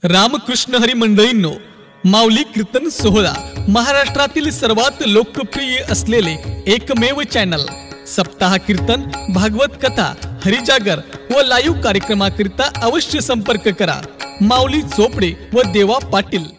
रामकृष्ण हरी मंडळींनो, माऊली कीर्तन सोहळा महाराष्ट्रातील सर्वात लोकप्रिय असलेले एकमेव चॅनल सप्ताह कीर्तन, भागवत कथा, हरिजागर व लाईव्ह कार्यक्रमाकरिता अवश्य संपर्क करा। माऊली चोपडे व देवा पाटील।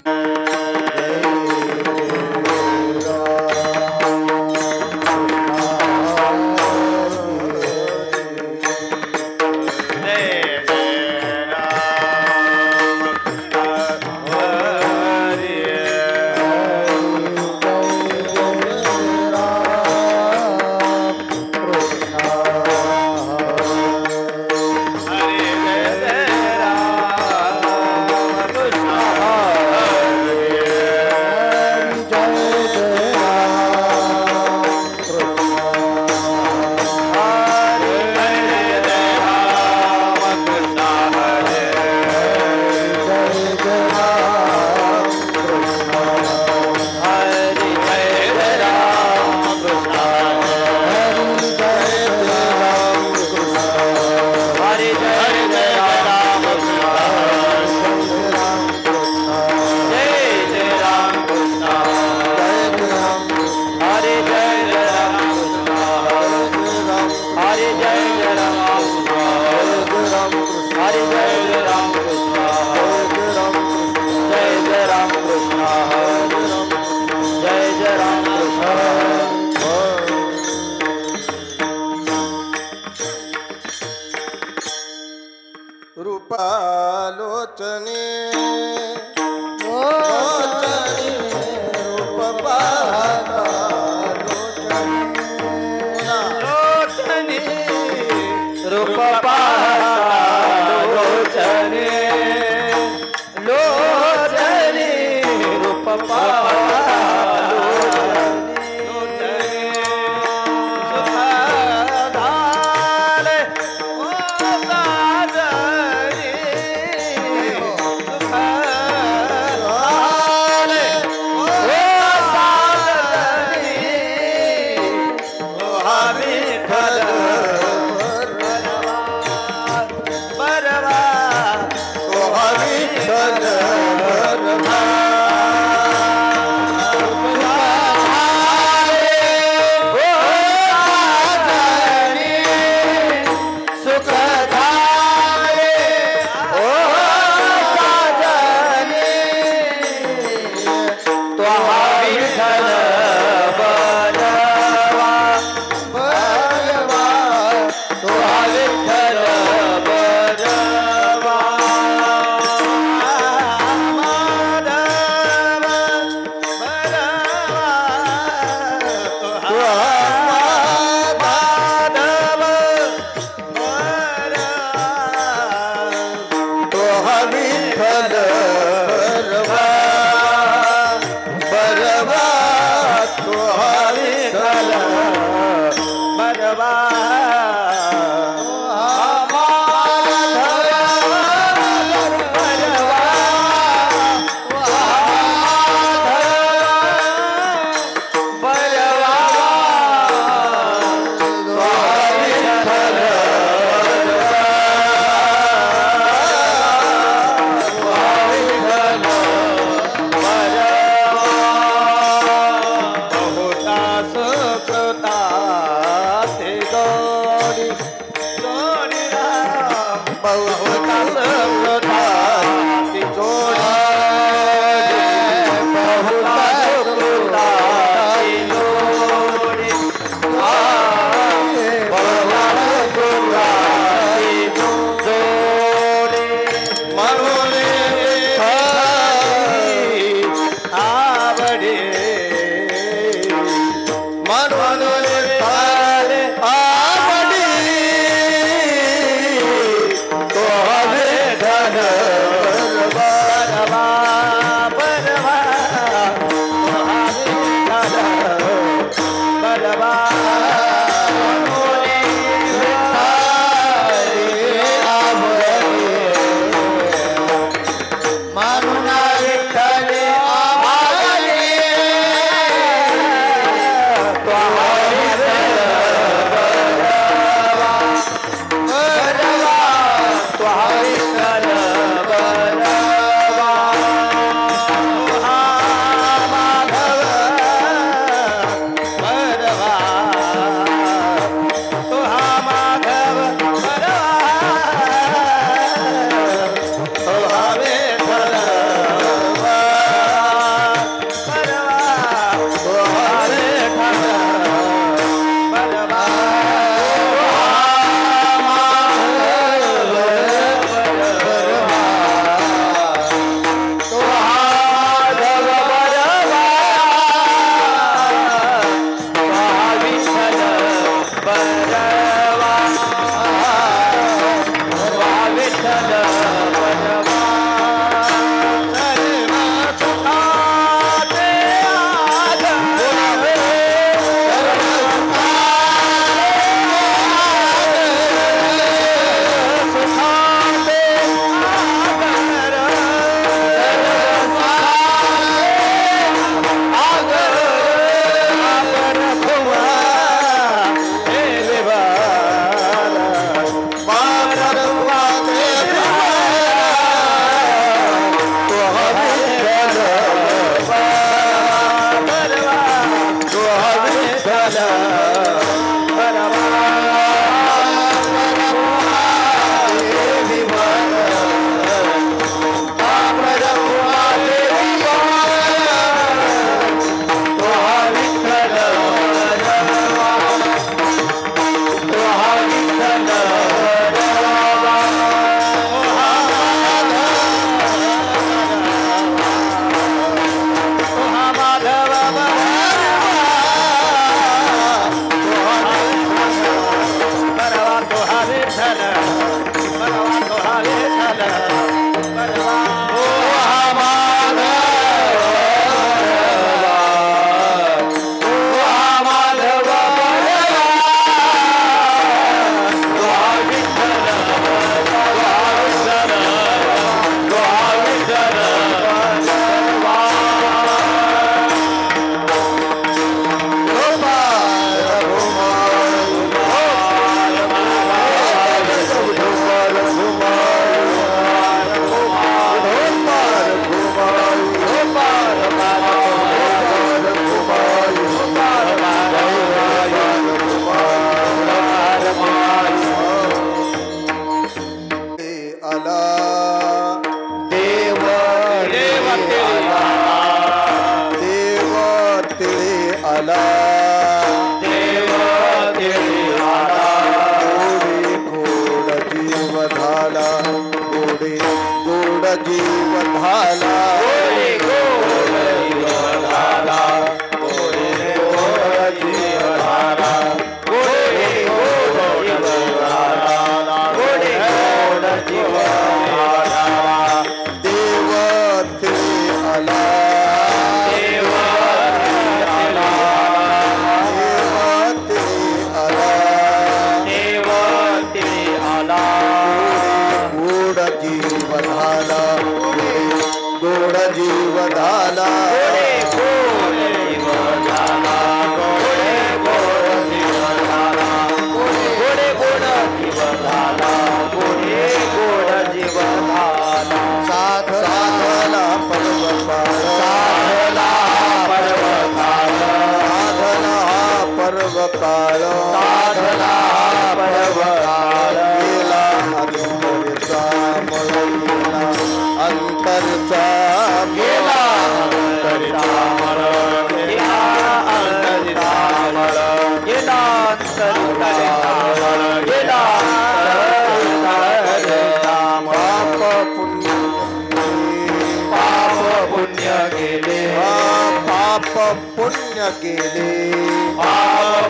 पुण्य केले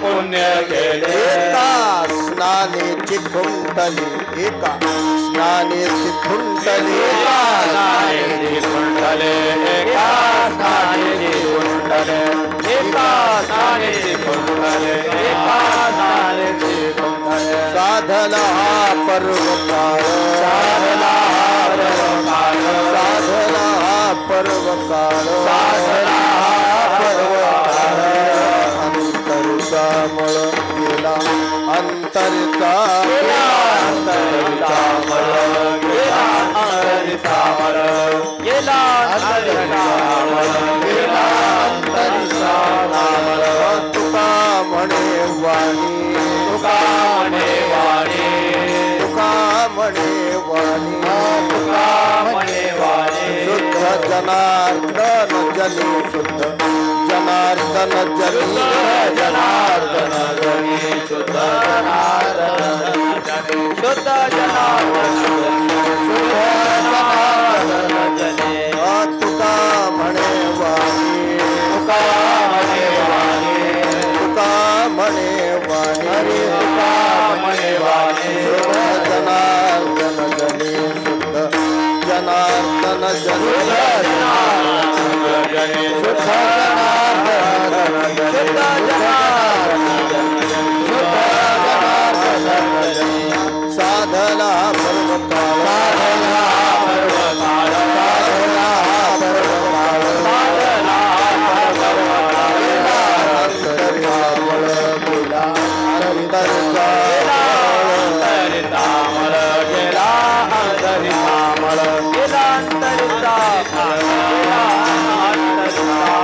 पुण्य केले एका स्नानेची खुंटली एका स्नानेची खुंटली एका स्नानेची खुंटले एका स्नानेची खुंटले एका स्नानेची खुंटले एका स्नानेची खुंटले साधला हा पर्वकाळ साधला हा पर्वकाळ साधला हा पर्वकाळ साधला मळ गेला अंतरचा अंतरचा मळ गेला अंतरचा मळ गेला अंतरचा मळ गेला अंतरचा मळ तुका म्हणे वाणी तुका म्हणे वाणी तुका म्हणे वाणी तुका म्हणे वाणी शुद्ध जनार्दन जनी शुद्ध जनार्दन जनी जनार्दन जनी शुद्ध जनार्दन जनी शुद्ध जनार्दन शुद्ध जनार्दन जनी तुका म्हणे वाणी तुका म्हणे वाणी तुका म्हणे वाणी हरी तुका म्हणे वाणी शुद्ध जनार्दन जनी शुद्ध जनार्दन जनी शुद्ध साधला पर्वकाळ साधला पर्वकाळ साधला पर्वकाळ साधला पर्वकाळ अंतरिता मळ गेला अंतरिता मळ गेला अंतरिता मळ गेला अंतरिता गेला अंतरिता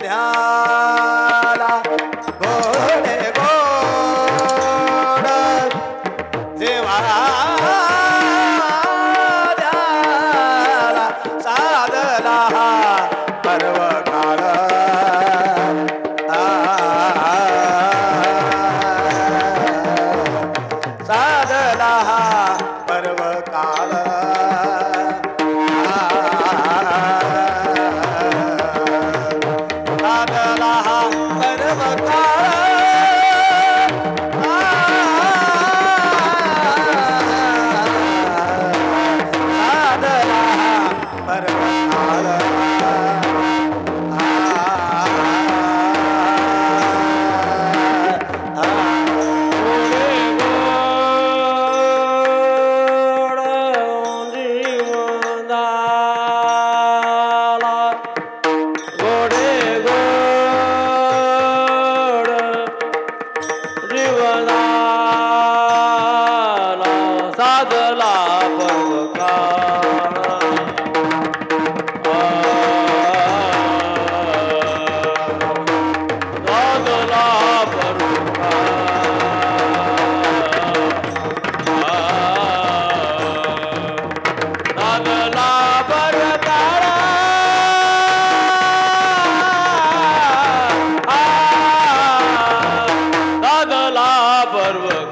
साधला गोडे गोड जेव्हा साधला पर्व काळ साधला पर्व काळ साधला पर्व काळ साधला पर्व काळ साधला पर्व साधला पर्व साधला पर्व साधला पर्व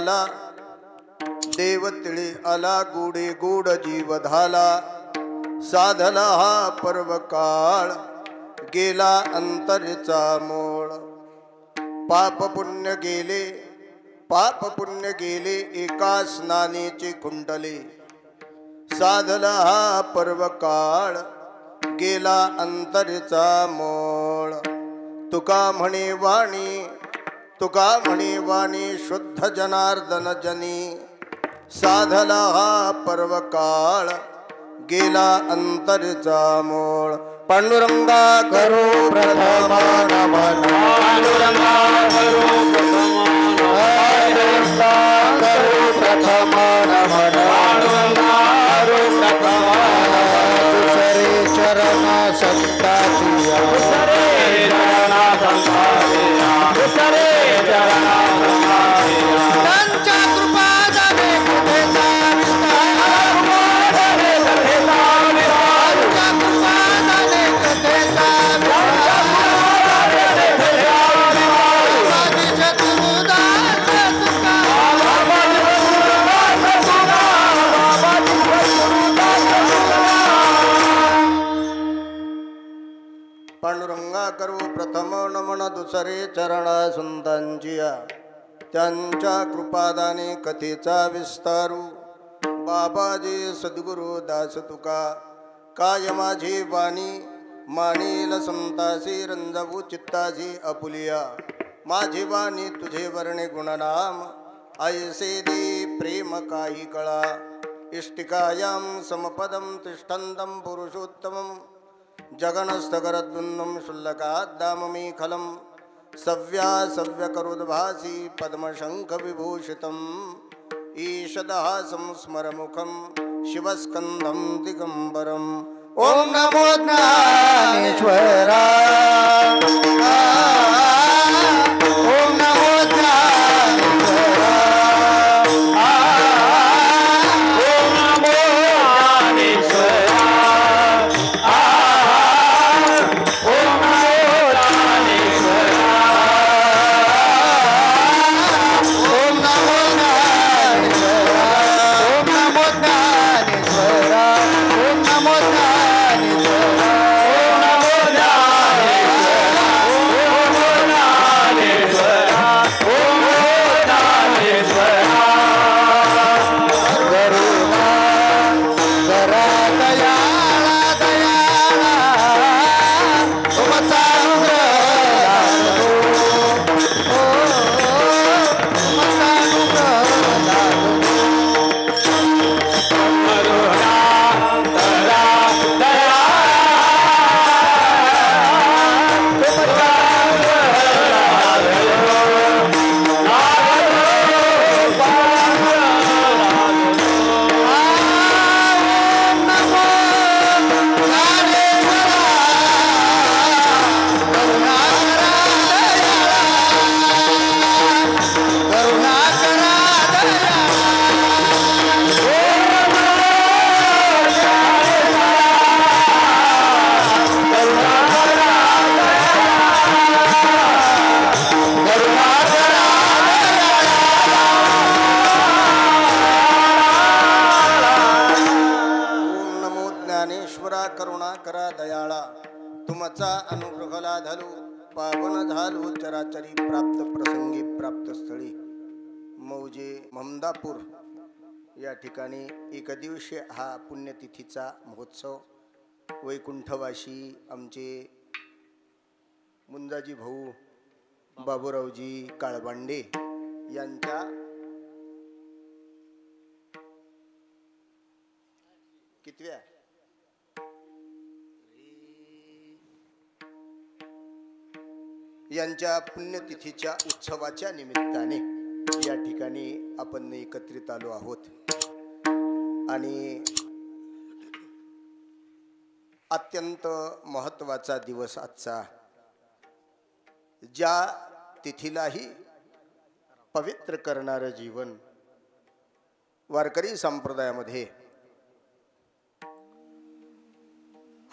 आला देव तिळे आला गोडे गोड जीव धाला साधला हा पर्व काळ गेला अंतरचा मोळ पाप पुण्य गेले एका स्नानेचे कुंडले साधला हा पर्व काळ गेला अंतरचा मोळ तुका म्हणे वाणी शुद्ध जनार्दन जनी साधला हा पर्व काळ गेला अंतरचा मोळ पांडुरंगा करो प्रथम नमन पांडुरंगा करो प्रथम पांडुरंगा करो प्रथम नमन पांडुरंगा करो प्रथम दुसरे चरण संताची दुसरे चरण संतारिया दुसरे चरण संतारिया त्यांच्या कृपा जाणे कुठेचा पांडुरंगा करू प्रथम नमन दुसरे चरण संतांचिया त्यांच्या कृपादाने कथेचा विस्तारू बाबाजी सद्गुरु दास तुका काय माझी वाणी मानील संतासी रंजवू चित्तासी अपुलिया माझी वाणी तुझे वर्णे गुणनाम ऐसे दे प्रेम काही कळा इष्टिकायां समपदं तिष्ठन्तं पुरुषोत्तमं जगनस्थगरद्वन्नं शुल्लकाद्दाममी खलं सव्यकरुद्भासी पद्मशङ्खविभूषितम् ईषदः संस्मरमुखं शिवस्कन्धं दिगम्बरम् ॐ नमो ज्ञानेश्वरा ॐ नमो ज्ञानेश्वरा चराचरी प्राप्त प्रसंगी प्राप्त स्थळी मौजे ममदापूर या ठिकाणी एकदिवसीय हा पुण्यतिथीचा महोत्सव वैकुंठवासी आमचे मुंजाजी भाऊ बाबूरावजी काळबांडे यांच्या कितव्या यांच्या पुण्यतिथीच्या उत्सवाच्या निमित्ताने या ठिकाणी आपण एकत्रित आलो आहोत आणि अत्यंत महत्त्वाचा दिवस आजचा, ज्या तिथीलाही पवित्र करणारे जीवन वारकरी संप्रदायामध्ये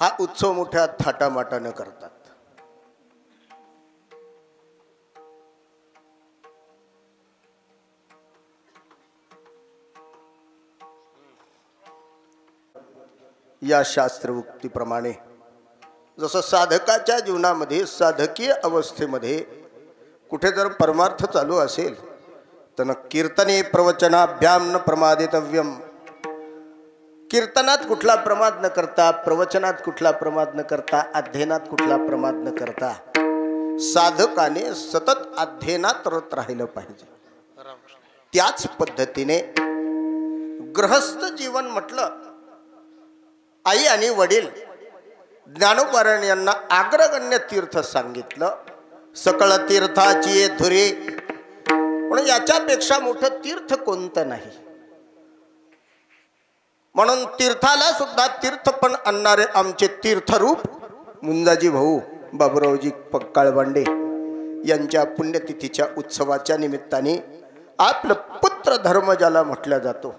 हा उत्सव मोठ्या थाटामाटाने करतात. या शास्त्रोक्तीप्रमाणे जसं साधकाच्या जीवनामध्ये साधकीय अवस्थेमध्ये कुठे जर परमार्थ चालू असेल तर कीर्तने प्रवचनाभ्याम न प्रमादितव्यम. कीर्तनात कुठला प्रमाद न करता, प्रवचनात कुठला प्रमाद न करता, अध्ययनात कुठला प्रमाद न करता साधकाने सतत अध्ययनात रत राहिलं पाहिजे. त्याच पद्धतीने गृहस्थ जीवन म्हटलं, आई आणि वडील ज्ञानोबारायण यांना अग्रगण्य तीर्थ सांगितलं. सकळ तीर्थाची धुरे, पण याच्यापेक्षा मोठं तीर्थ कोणतं नाही. म्हणून तीर्थाला सुद्धा तीर्थपण आणणारे आमचे तीर्थरूप मुंजाजी भाऊ बाबुरावजी काळबांडे यांच्या पुण्यतिथीच्या उत्सवाच्या निमित्ताने आपलं पुत्र धर्म ज्याला म्हटला जातो,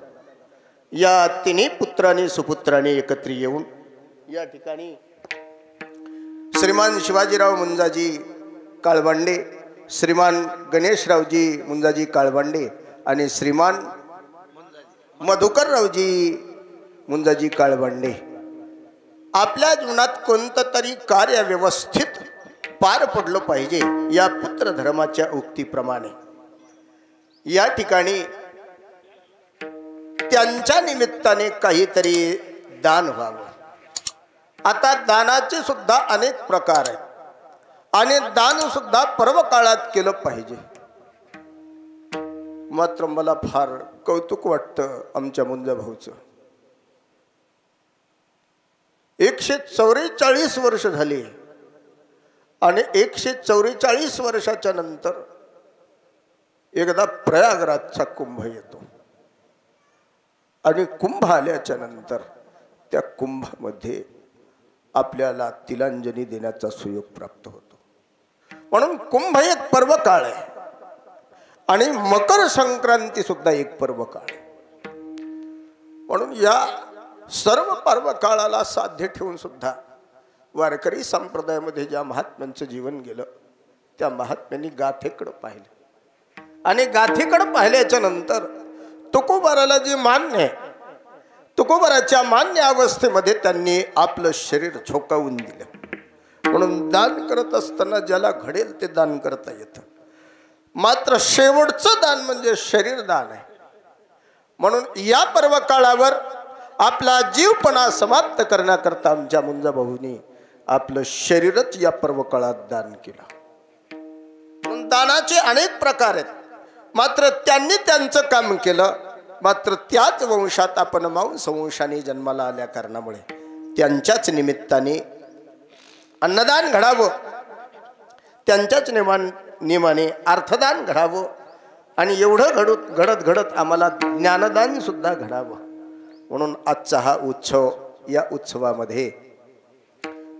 या तिन्ही पुत्रांनी सुपुत्रांनी एकत्र येऊन या ठिकाणी श्रीमान शिवाजीराव मुंजाजी काळबांडे, श्रीमान गणेशरावजी मुंजाजी काळबांडे आणि श्रीमान मधुकररावजी मुंजाजी काळबांडे आपल्या जीवनात कोणतं तरी कार्य व्यवस्थित पार पडलं पाहिजे. या पुत्र धर्माच्या उक्तीप्रमाणे या ठिकाणी त्यांच्या निमित्ताने काहीतरी दान व्हावं. आता दानाचे सुद्धा अनेक प्रकार आहेत आणि दान सुद्धा पर्व काळात केलं पाहिजे. मात्र मला फार कौतुक वाटतं आमच्या मुंजा भाऊचं. 144 वर्ष झाली आणि 144 वर्षाच्या नंतर एकदा प्रयागराजचा कुंभ येतो आणि कुंभ आल्याच्या नंतर त्या कुंभामध्ये आपल्याला तिलांजली देण्याचा सुयोग प्राप्त होतो. म्हणून कुंभ एक पर्व काळ आहे आणि मकर संक्रांती सुद्धा एक पर्व काळ आहे. म्हणून या सर्व पर्व काळाला साध्य ठेवून सुद्धा वारकरी संप्रदायामध्ये ज्या महात्म्यांचं जीवन गेलं त्या महात्म्यांनी गाथेकडं पाहिलं आणि गाथेकडं पाहिल्याच्या नंतर तुकोबाराला जे मान्य आहे, तुकोबाराच्या मान्य अवस्थेमध्ये त्यांनी आपलं शरीर झोकावून दिलं. म्हणून दान करत असताना ज्याला घडेल ते दान करता येतं. मात्र शेवटचं दान म्हणजे शरीर दान आहे. म्हणून या पर्व काळावर आपला जीवपणा समाप्त करण्याकरता आमच्या मुंजा भाऊनी आपलं शरीरच या पर्व काळात दान केलं. म्हणून दानाचे अनेक प्रकार आहेत. मात्र त्यांनी त्यांचं काम केलं. मात्र त्याच वंशात आपण मांस वंशाने जन्माला आल्या कारणामुळे त्यांच्याच निमित्ताने अन्नदान घडावं, त्यांच्याच नियमाने अर्थदान घडावं आणि एवढं घडत घडत आम्हाला ज्ञानदान सुद्धा घडावं. म्हणून आजचा हा उत्सव, या उत्सवामध्ये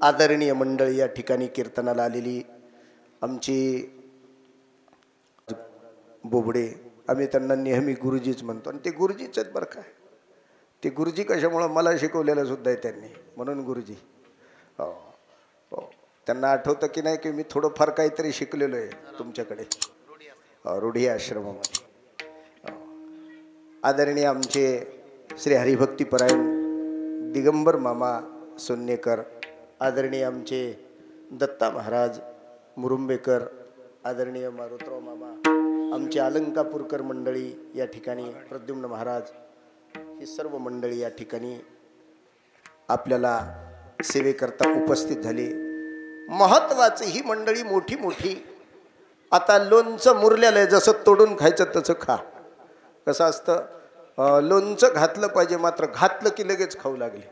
आदरणीय मंडळी या ठिकाणी कीर्तनाला आलेली आमची बोबडे, आम्ही त्यांना नेहमी गुरुजीच म्हणतो आणि ते गुरुजीच आहेत बरं काय. ते गुरुजी कशामुळं मला शिकवलेलं सुद्धा आहे त्यांनी, म्हणून गुरुजी. हो हो, त्यांना आठवतं की नाही की मी थोडंफार काहीतरी शिकलेलो आहे तुमच्याकडे रूढी आश्रमामध्ये. आदरणीय आमचे श्री हरिभक्तीपरायण दिगंबर मामा सोन्नेकर, आदरणीय आमचे दत्ता महाराज मुरुंबेकर, आदरणीय मारुतराव मामा, आमचे अलंकापूरकर मंडळी या ठिकाणी, प्रद्युम्न महाराज, ही सर्व मंडळी या ठिकाणी आपल्याला सेवेकरता उपस्थित झाली. महत्वाची ही मंडळी मोठी मोठी. आता लोणचं मुरलेलं आहे, जसं तोडून खायचं तसं खा. कसं असतं, लोणचं घातलं पाहिजे, मात्र घातलं की लगेच खाऊ लागले.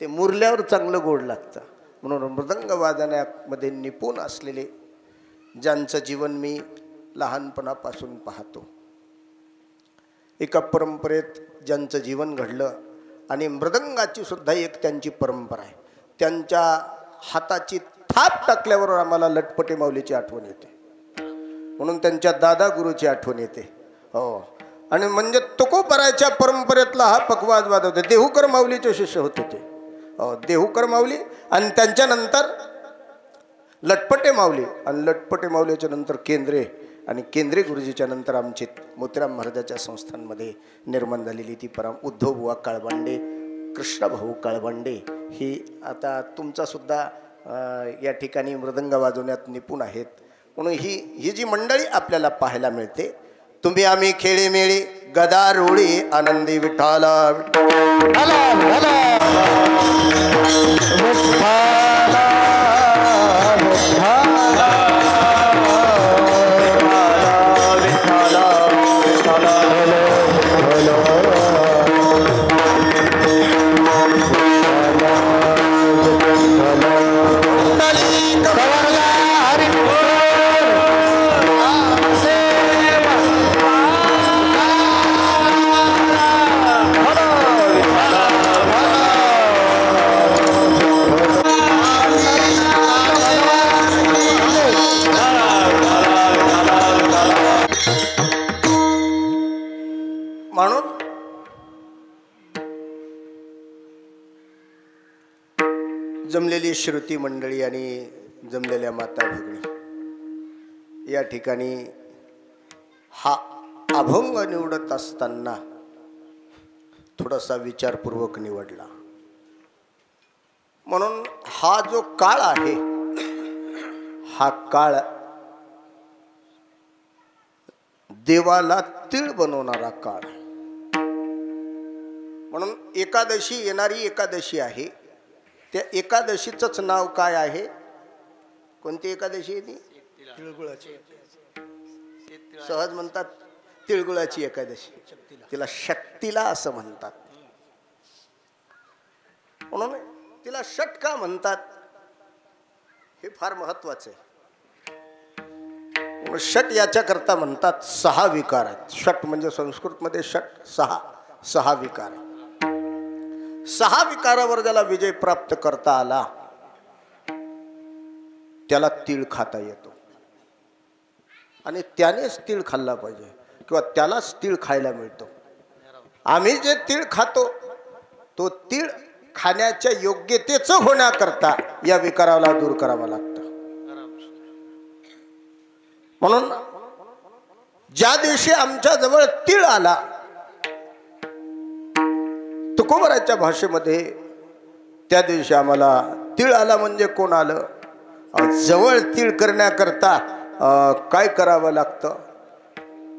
ते मुरल्यावर चांगलं गोड लागतं. म्हणून मृदंग वादनामध्ये निपुण असलेले ज्यांचं जीवन मी लहानपणापासून पाहतो, एका परंपरेत ज्यांचं जीवन घडलं आणि मृदंगाची सुद्धा एक त्यांची परंपरा आहे. त्यांच्या हाताची थाप टाकल्यावर आम्हाला लटपटे माऊलीची आठवण येते. म्हणून त्यांच्या दादा गुरुची आठवण येते. हो, आणि म्हणजे तुकोबाराच्या परंपरेतला हा पकवाज वाद होते. देहूकर माऊलीचे शिष्य होते ते. हो, देहूकर माऊली आणि त्यांच्यानंतर लटपटे माऊली आणि लटपटे माऊलीच्या नंतर केंद्रे आणि केंद्रे गुरुजीच्या नंतर आमचे मोतीराम महाराजाच्या संस्थांमध्ये निर्माण झालेली ती परम उद्धव बुवा काळबांडे कृष्णभाऊ काळबंडे ही आता तुमचा सुद्धा या ठिकाणी मृदंग वाजवण्यात निपुण आहेत, म्हणून ही जी मंडळी आपल्याला पाहायला मिळते, तुम्ही आम्ही खेळीमेळी गदारोळी आनंदी विठाला जमलेली श्रुती मंडळी आणि जमलेल्या माता भगिनी, या ठिकाणी हा अभंग निवडत असताना थोडासा विचारपूर्वक निवडला, म्हणून हा जो काळ आहे हा काळ देवाला तीळ बनवणारा काळ, म्हणून एकादशी येणारी एकादशी आहे, त्या एकादशीचंच नाव काय आहे? कोणती एकादशी आहे ती? तिळगुळाची. सहज म्हणतात तिळगुळाची एकादशी, तिला शक्तीला असं म्हणतात. म्हणून तिला षट का म्हणतात हे फार महत्वाचं आहे. षट याच्या करता म्हणतात 6 विकार आहेत. षट म्हणजे संस्कृत मध्ये षट 6 विकार आहेत. 6 विकारावर ज्याला विजय प्राप्त करता आला त्याला तीळ खाता येतो, आणि त्यानेच तीळ खाल्ला पाहिजे किंवा त्यालाच तीळ खायला मिळतो. आम्ही जे तीळ खातो तो तीळ खाण्याच्या योग्यतेचं होण्याकरता या विकाराला दूर करावा लागतं. म्हणून ज्या दिवशी आमच्या जवळ तीळ आला, तुकोबराच्या भाषेमध्ये त्या दिवशी आम्हाला तीळ आला म्हणजे कोण आलं? जवळ तीळ करण्याकरता काय करावं लागतं?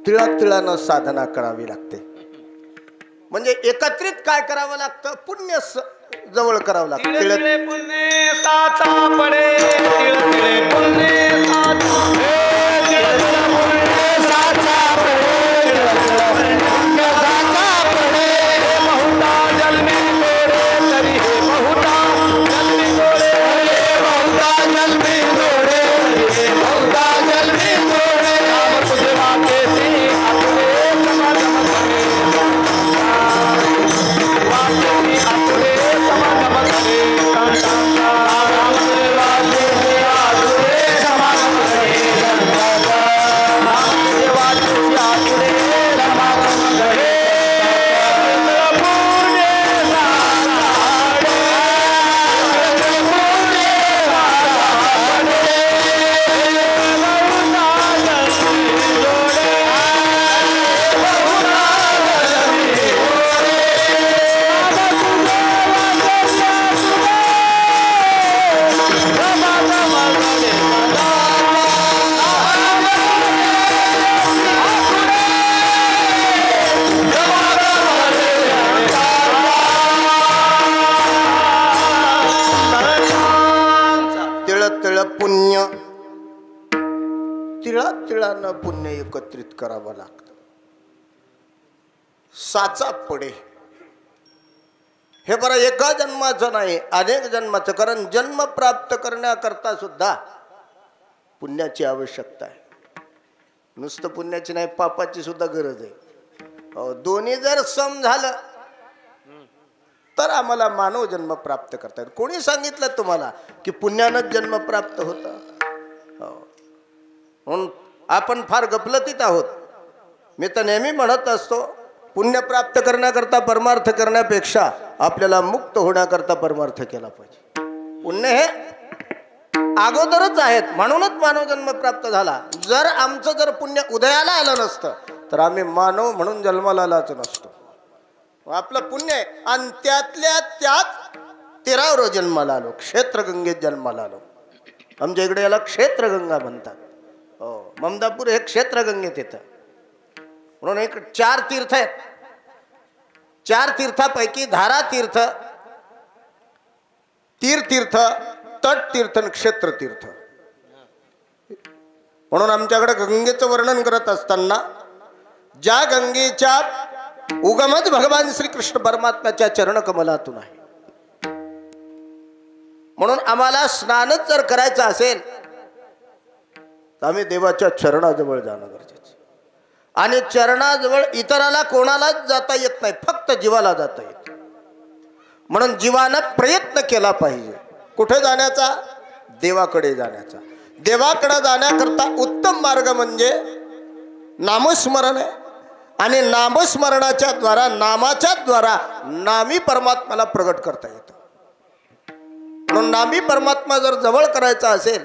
तिळातिळानं साधना करावी लागते. म्हणजे एकत्रित काय करावं लागतं? पुण्य जवळ करावं लागतं. तिळे पुण्य साचा पडे, तिळे पुण्य साचा पडे, तिळे पुण्य साचा पडे, पुण्य साचा पडे. बहुधा जन्मी जोडे तरी हे बहुधा जन्मी जोडे, बहुधा जन्मी जोडे, बहुधा जन्मी जोडे. राम तुझे वाटेची आपले समागम करे, वाटेची आपले समागम करे. राम तुझे वाटेची आपले समागम करे, राम तुझे वाटेची आपले समागम करे. पुण्य तिळातिळानं पुण्य एकत्रित करावं लागतं. साचा पडे हे बरं एका जन्माचं नाही, अनेक जन्माचं. कारण जन्म प्राप्त करण्याकरता सुद्धा पुण्याची आवश्यकता आहे. नुसतं पुण्याची नाही, पापाची सुद्धा गरज आहे. दोन्ही जर सम झालं तर आम्हाला मानव जन्म प्राप्त करता येईल. कोणी सांगितलं तुम्हाला की पुण्यानंच जन्म प्राप्त होता? म्हणून आपण फार गफलतीत आहोत. मी तर नेहमी म्हणत असतो, पुण्य प्राप्त करण्याकरता परमार्थ करण्यापेक्षा आपल्याला मुक्त होण्याकरता परमार्थ केला पाहिजे. पुण्य हे अगोदरच आहेत, म्हणूनच मानव जन्म प्राप्त झाला. जर आमचं जर पुण्य उदयाला आलं नसतं तर आम्ही मानव म्हणून जन्माला आलाच नसतो. आपलं पुण्य आहे. आणि त्यातल्या त्यात 13 जन्माला आलो, क्षेत्रगंगेत जन्माला आलो. आमच्या इकडे याला क्षेत्रगंगा म्हणतात. हो, ममदापूर हे क्षेत्रगंगेत येतं. म्हणून एक 4 तीर्थ आहेत. 4 तीर्थापैकी धारा तीर्थ, तीर्थ, तट तीर्थ आणि क्षेत्र तीर्थ. म्हणून आमच्याकडे गंगेचं वर्णन करत असताना ज्या गंगेच्या उगमच भगवान श्रीकृष्ण परमात्म्याच्या चरणकमलातून आहे. म्हणून आम्हाला स्नानच जर करायचं असेल तर आम्ही देवाच्या चरणाजवळ जाणं गरजेचं. आणि चरणाजवळ इतराला कोणालाच जाता येत नाही, फक्त जीवाला जाता येत. म्हणून जीवानं प्रयत्न केला पाहिजे. कुठे जाण्याचा? देवाकडे जाण्याचा. देवाकडे जाण्याकरता उत्तम मार्ग म्हणजे नामस्मरण आहे. आणि नामस्मरणाच्या द्वारा, नामाच्या द्वारा नामी परमात्म्याला प्रगट करता येतं. म्हणून नामी परमात्मा जर जवळ करायचा असेल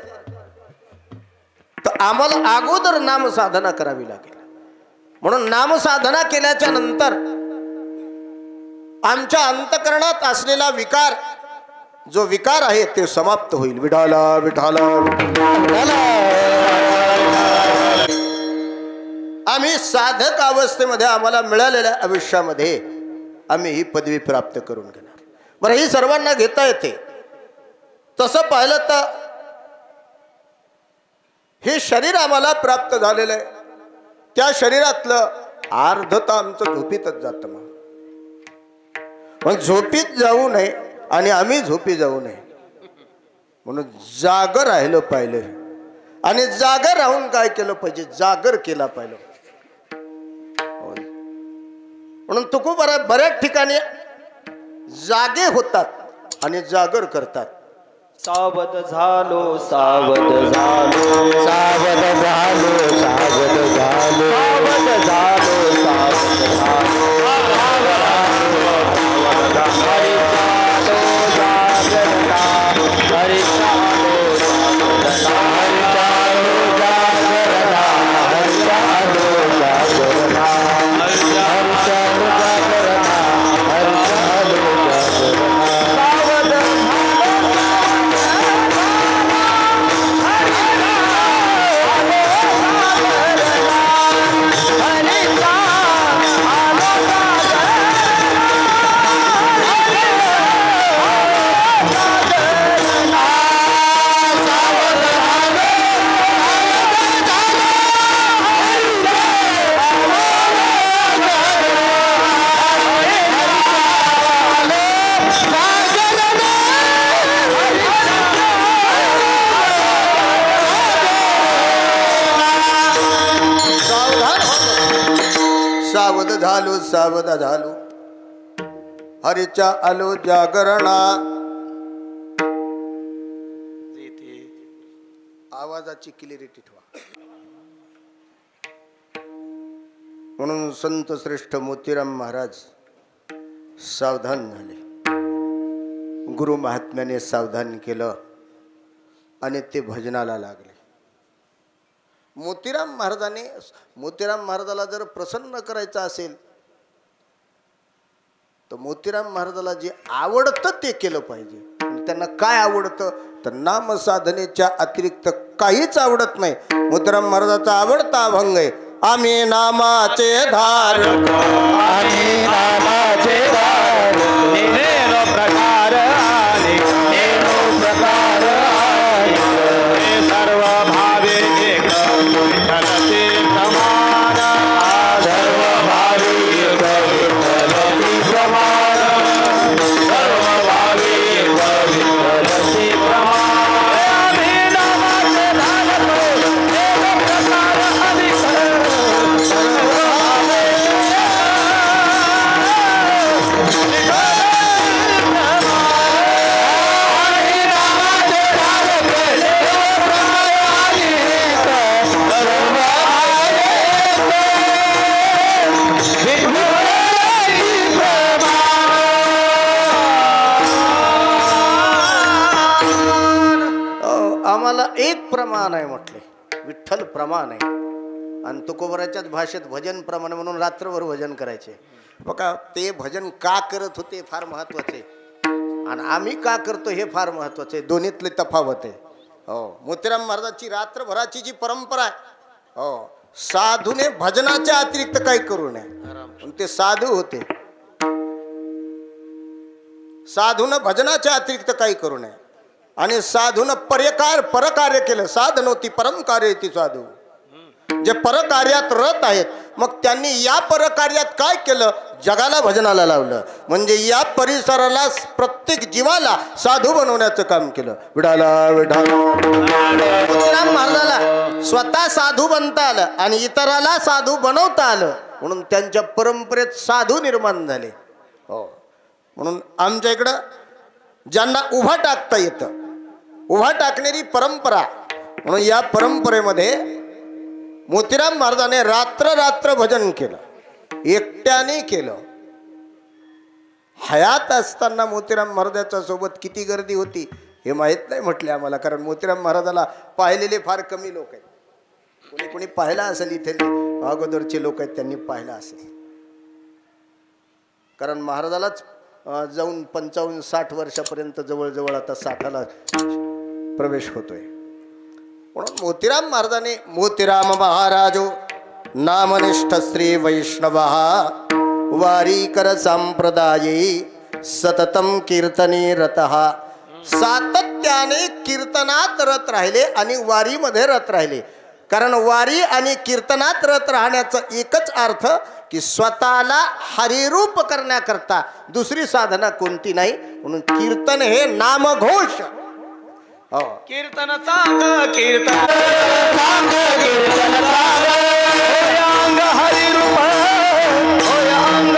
तर आम्हाला अगोदर नाम साधना करावी लागेल. म्हणून नाम साधना केल्याच्या नंतर आमच्या अंतकरणात असलेला विकार, जो विकार आहे ते समाप्त होईल. विठाला विठाला विठाला. आम्ही साधक अवस्थेमध्ये आम्हाला मिळालेल्या आयुष्यामध्ये आम्ही ही पदवी प्राप्त करून घेणार. बरं, ही सर्वांना घेता येते. तसं पाहिलं तर हे शरीर आम्हाला प्राप्त झालेलं आहे. त्या शरीरातलं अर्धत आमचं झोपीतच जातं. मग झोपीत जाऊ नये आणि आम्ही झोपी जाऊ नये म्हणून जागर राहिलं पाहिजे. आणि जागर राहून काय केलं पाहिजे? जागर केला पाहिजे. म्हणून तुकोबा बऱ्याच ठिकाणी जागे होतात आणि जागर करतात. सावध झालो सावध झालो सावध झालो सावध झालो सावध झालो सावध झालो. सावध झालो हरीच्या आलो जागरणा. आवाजाची क्लिअरिटी ठेवा. म्हणून संत श्रेष्ठ मोतीराम महाराज सावधान झाले. गुरु महात्म्याने सावधान केलं आणि ते भजनाला लागले. मोतीराम महाराजाला जर प्रसन्न करायचं असेल तर मोतीराम महाराजाला जे आवडतं ते केलं पाहिजे. त्यांना काय आवडतं तर नाम साधनेच्या अतिरिक्त काहीच आवडत नाही. मोतीराम महाराजाचा आवडता अभंग आहे, आम्ही नामाचे धार, आम्ही नामाचे धार, नेनो प्रकार आले, नेनो प्रकार आले, सर्व भावे एक विठ्ठलचे समान, सर्व भावे एक विठ्ठलचे समान, सर्व भावे एक विठ्ठलचे समान. आम्ही नामाचे धार, नेनो प्रकार आले, आम्हाला एक प्रमाण आहे म्हटले, विठ्ठल प्रमाण आहे. आणि तुकोबराच्याच भाषेत भजन प्रमाण म्हणून रात्रभर भजन करायचे. बघा ते भजन का करत होते फार महत्वाचे आणि आम्ही का करतो हे फार महत्वाचे, दोन्हीतले तफावत आहे. हो, मोतीराम महाराजांची रात्रभराची जी परंपरा आहे, हो, साधूने भजनाच्या अतिरिक्त काही करू नये. ते साधू होते, साधून भजनाच्या अतिरिक्त काही करू नये आणि साधून परकार्य केलं. साधनोती परम कार्य ती साधू, जे परकार्यात रत आहेत. मग त्यांनी या परकार्यात काय केलं, जगाला भजनाला लावलं. म्हणजे या परिसराला प्रत्येक जीवाला साधू बनवण्याचं काम केलं. विडाला तुकाराम महाराजाला स्वतः साधू बनता आलं आणि इतराला साधू बनवता आलं, म्हणून त्यांच्या परंपरेत साधू निर्माण झाले. हो, म्हणून आमच्या इकडं ज्यांना उभा टाकता येतं, उभा टाकणारी परंपरा, म्हणून या परंपरेमध्ये मोतीराम महाराजाने रात्र भजन केलं, एकट्याने केलं. हयात असताना मोतीराम महाराजाच्या सोबत किती गर्दी होती हे माहीत नाही म्हटले आम्हाला, कारण मोतीराम महाराजाला पाहिलेले फार कमी लोक आहेत. कोणी कोणी पाहिला असेल, इथे अगोदरचे लोक आहेत त्यांनी पाहिला असेल, कारण महाराजालाच जाऊन 55-60 वर्षापर्यंत जवळजवळ आता 60ला प्रवेश होतोय. म्हणून मोतीराम महाराजाने, मोतीराम महाराजो नामनिष्ठ श्री वैष्णव वारीकर संप्रदाये सततम कीर्तने रतः, सातत्याने कीर्तनात रत राहिले आणि वारीमध्ये रत राहिले. कारण वारी आणि कीर्तनात रत राहण्याचा एकच अर्थ की स्वतःला हरिरूप करण्याकरता दुसरी साधना कोणती नाही. म्हणून कीर्तन हे नामघोष. हो, कीर्तन सांग, कीर्तन सांग, कीर्तन सांग, होयांग हरिरूप, होयांग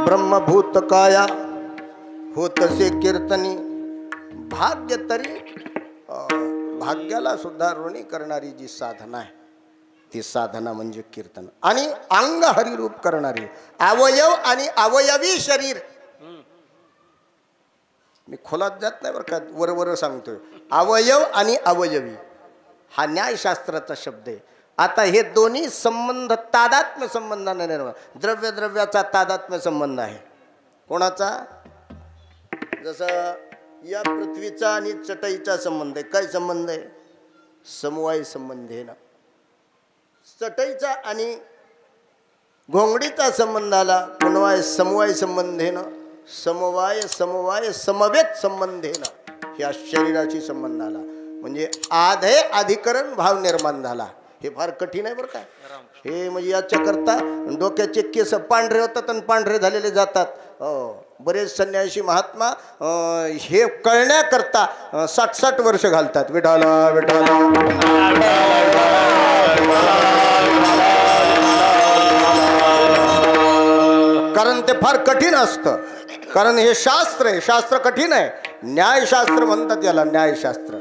ब्रह्मभूत काया होतसे कीर्तनी, भाग्य तरी भाग्याला सुद्धा ऋणी करणारी जी साधना आहे ती साधना म्हणजे कीर्तन. आणि अंग हरिरूप करणारी, अवयव आणि अवयवी शरीर. मी खोलात जात नाही बरं का, वरवर सांगतोय. अवयव आणि अवयवी हा न्यायशास्त्राचा शब्द आहे. आता हे दोन्ही संबंध तादात्म्य संबंधाने निर्माण. द्रव्य द्रव्याचा तादात्म्य संबंध आहे. कोणाचा? जसं या पृथ्वीचा आणि चटईचा संबंध आहे. काय संबंध आहे? समवाय संबंध आहे ना. चटईचा आणि घोंगडीचा संबंध आला, पुन्हा समवाय संबंध आहे ना. समवाय समवाय समवेत संबंध आहे ना. ह्या शरीराशी संबंध आला म्हणजे आधे अधिकरण भाव निर्माण झाला. हे फार कठीण आहे बरं का. हे म्हणजे याच्याकरता डोक्याचे केस पांढरे होतात आणि पांढरे झालेले जातात. बरेच संन्यासी महात्मा हे कळण्याकरता 60-60 वर्ष घालतात. विठाला विठाला कारण ते फार कठीण असतं. कारण हे शास्त्र आहे, शास्त्र कठीण आहे. न्यायशास्त्र म्हणतात याला, न्यायशास्त्र.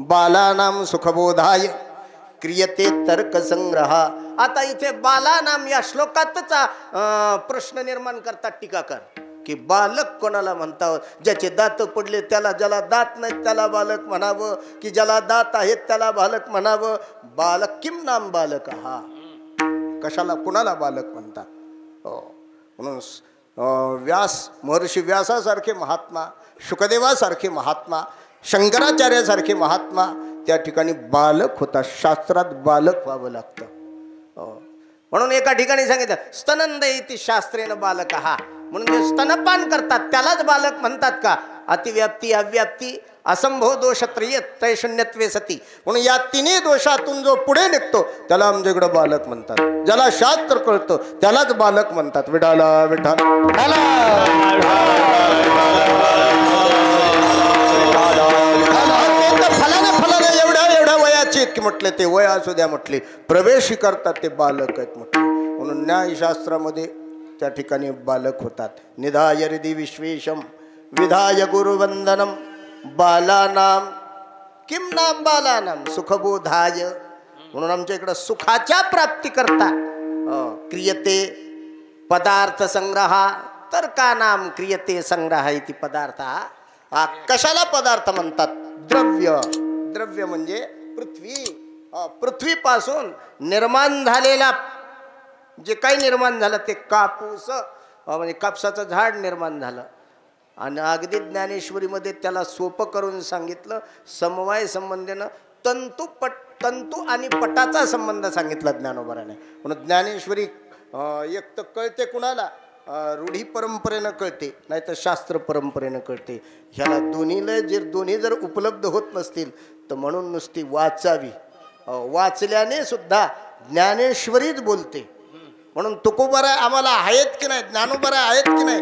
बालानाम सुखबोधाय क्रियते तर्क संग्रह. आता इथे बालानाम या श्लोकातच प्रश्न निर्माण करतात टीकाकार की बालक कोणाला म्हणतात? ज्याचे दात पडले त्याला, ज्याला दात नाहीत त्याला बालक म्हणावं की ज्याला दात आहेत त्याला बालक म्हणावं? बालक किम नाम बालक हा, कशाला कुणाला बालक म्हणतात? म्हणून महर्षी व्यासासारखे महात्मा, शुकदेवासारखे महात्मा, शंकराचार्यासारखे महात्मा त्या ठिकाणी बालक होता. शास्त्रात बालक व्हावं लागतं. म्हणून एका ठिकाणी सांगितलं स्तनंद इति शास्त्रेन बालक हा. म्हणून जे स्तनपान करतात त्यालाच बालक म्हणतात का? अतिव्याप्ती, अव्याप्ती, असंभव दोष त्रयशून्यत्वे सती. म्हणून या तिन्ही दोषातून जो पुढे निघतो त्याला आमच्याकडे बालक म्हणतात. ज्याला शास्त्र कळतं त्यालाच बालक म्हणतात. विठाला विठाला वयाची इतकी म्हटले ते वय असू द्या म्हटले, प्रवेश करतात ते बालक आहेत म्हटले. म्हणून न्यायशास्त्रामध्ये त्या ठिकाणी बालक होतात. निधाय हृदि विश्वेशम विधाय गुरुवंदनम बालानाम किम नाम बालानाम सुखबोधाय. म्हणून आमच्या इकडं सुखाच्या प्राप्ती करता क्रियते पदार्थ संग्रह तर का नाम क्रियते संग्रह इति पदार्थ. कशाला पदार्थ म्हणतात? द्रव्य. द्रव्य म्हणजे पृथ्वी. पृथ्वीपासून निर्माण झालेला जे काही निर्माण झालं ते कापूस म्हणजे कापसाचं झाड निर्माण झालं. आणि अगदी ज्ञानेश्वरीमध्ये त्याला सोपं करून सांगितलं. समवाय संबंधीनं तंतू आणि पटाचा संबंध सांगितला ज्ञानोबाराने. म्हणून ज्ञानेश्वरी एक तर कळते कुणाला? रूढी परंपरेनं कळते, नाही तर शास्त्र परंपरेनं कळते. ह्याला दोन्ही जर उपलब्ध होत नसतील तर म्हणून नुसती वाचावी. वाचल्याने सुद्धा ज्ञानेश्वरीच बोलते. म्हणून तुकोबारा आम्हाला आहेत की नाही, ज्ञानोबारा आहेत की नाही,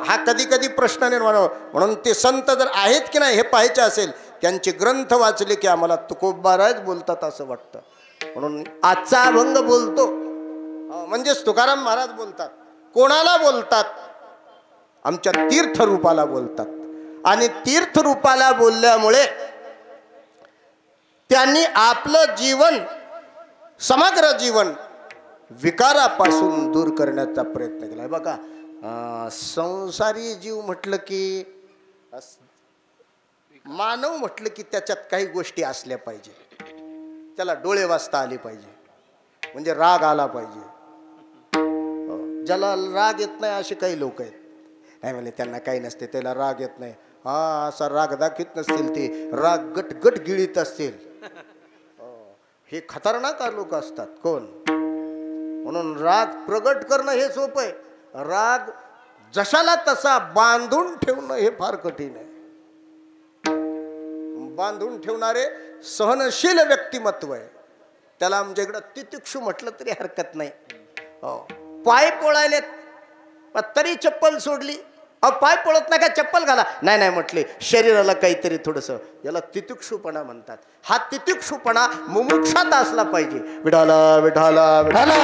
हा कधी कधी प्रश्न निर्माण हो. म्हणून ते संत जर आहेत की नाही हे पाहायचे असेल, त्यांचे ग्रंथ वाचले की आम्हाला तुकोबाराच बोलतात असं वाटतं. म्हणून आजचा अभंग बोलतो म्हणजेच तुकाराम महाराज बोलतात. कोणाला बोलतात? आमच्या तीर्थरूपाला बोलतात. आणि तीर्थरूपाला बोलल्यामुळे त्यांनी आपलं जीवन, समग्र जीवन विकारापासून दूर करण्याचा प्रयत्न केला. बघा, संसारी जीव म्हटलं की, मानव म्हटलं की त्याच्यात काही गोष्टी असल्या पाहिजे. त्याला डोळे वाचता आले पाहिजे, म्हणजे राग आला पाहिजे. ज्याला राग येत नाही असे काही लोक आहेत. नाही म्हणजे त्यांना काही नसते, त्याला राग येत नाही. हा असा राग दाखवत नसतील, ते राग गटगट गिळीत असतील. हे खतरनाक लोक असतात. कोण? म्हणून राग प्रगट करणं हे सोपं आहे. राग जशाला तसा बांधून ठेवणं हे फार कठीण आहे. बांधून ठेवणारे सहनशील व्यक्तिमत्व आहे. त्याला आमच्या इकडं तितिक्षु म्हटलं तरी हरकत नाही. पाय पोळायले तरी चप्पल सोडली. पाय पळत नाही का चप्पल घाला? नाही म्हटले, शरीराला काहीतरी थोडंसं, याला तितिक्षुपणा म्हणतात. हा तितिक्षुपणा मुमुक्षात असला पाहिजे. विठाला विठाला विठाला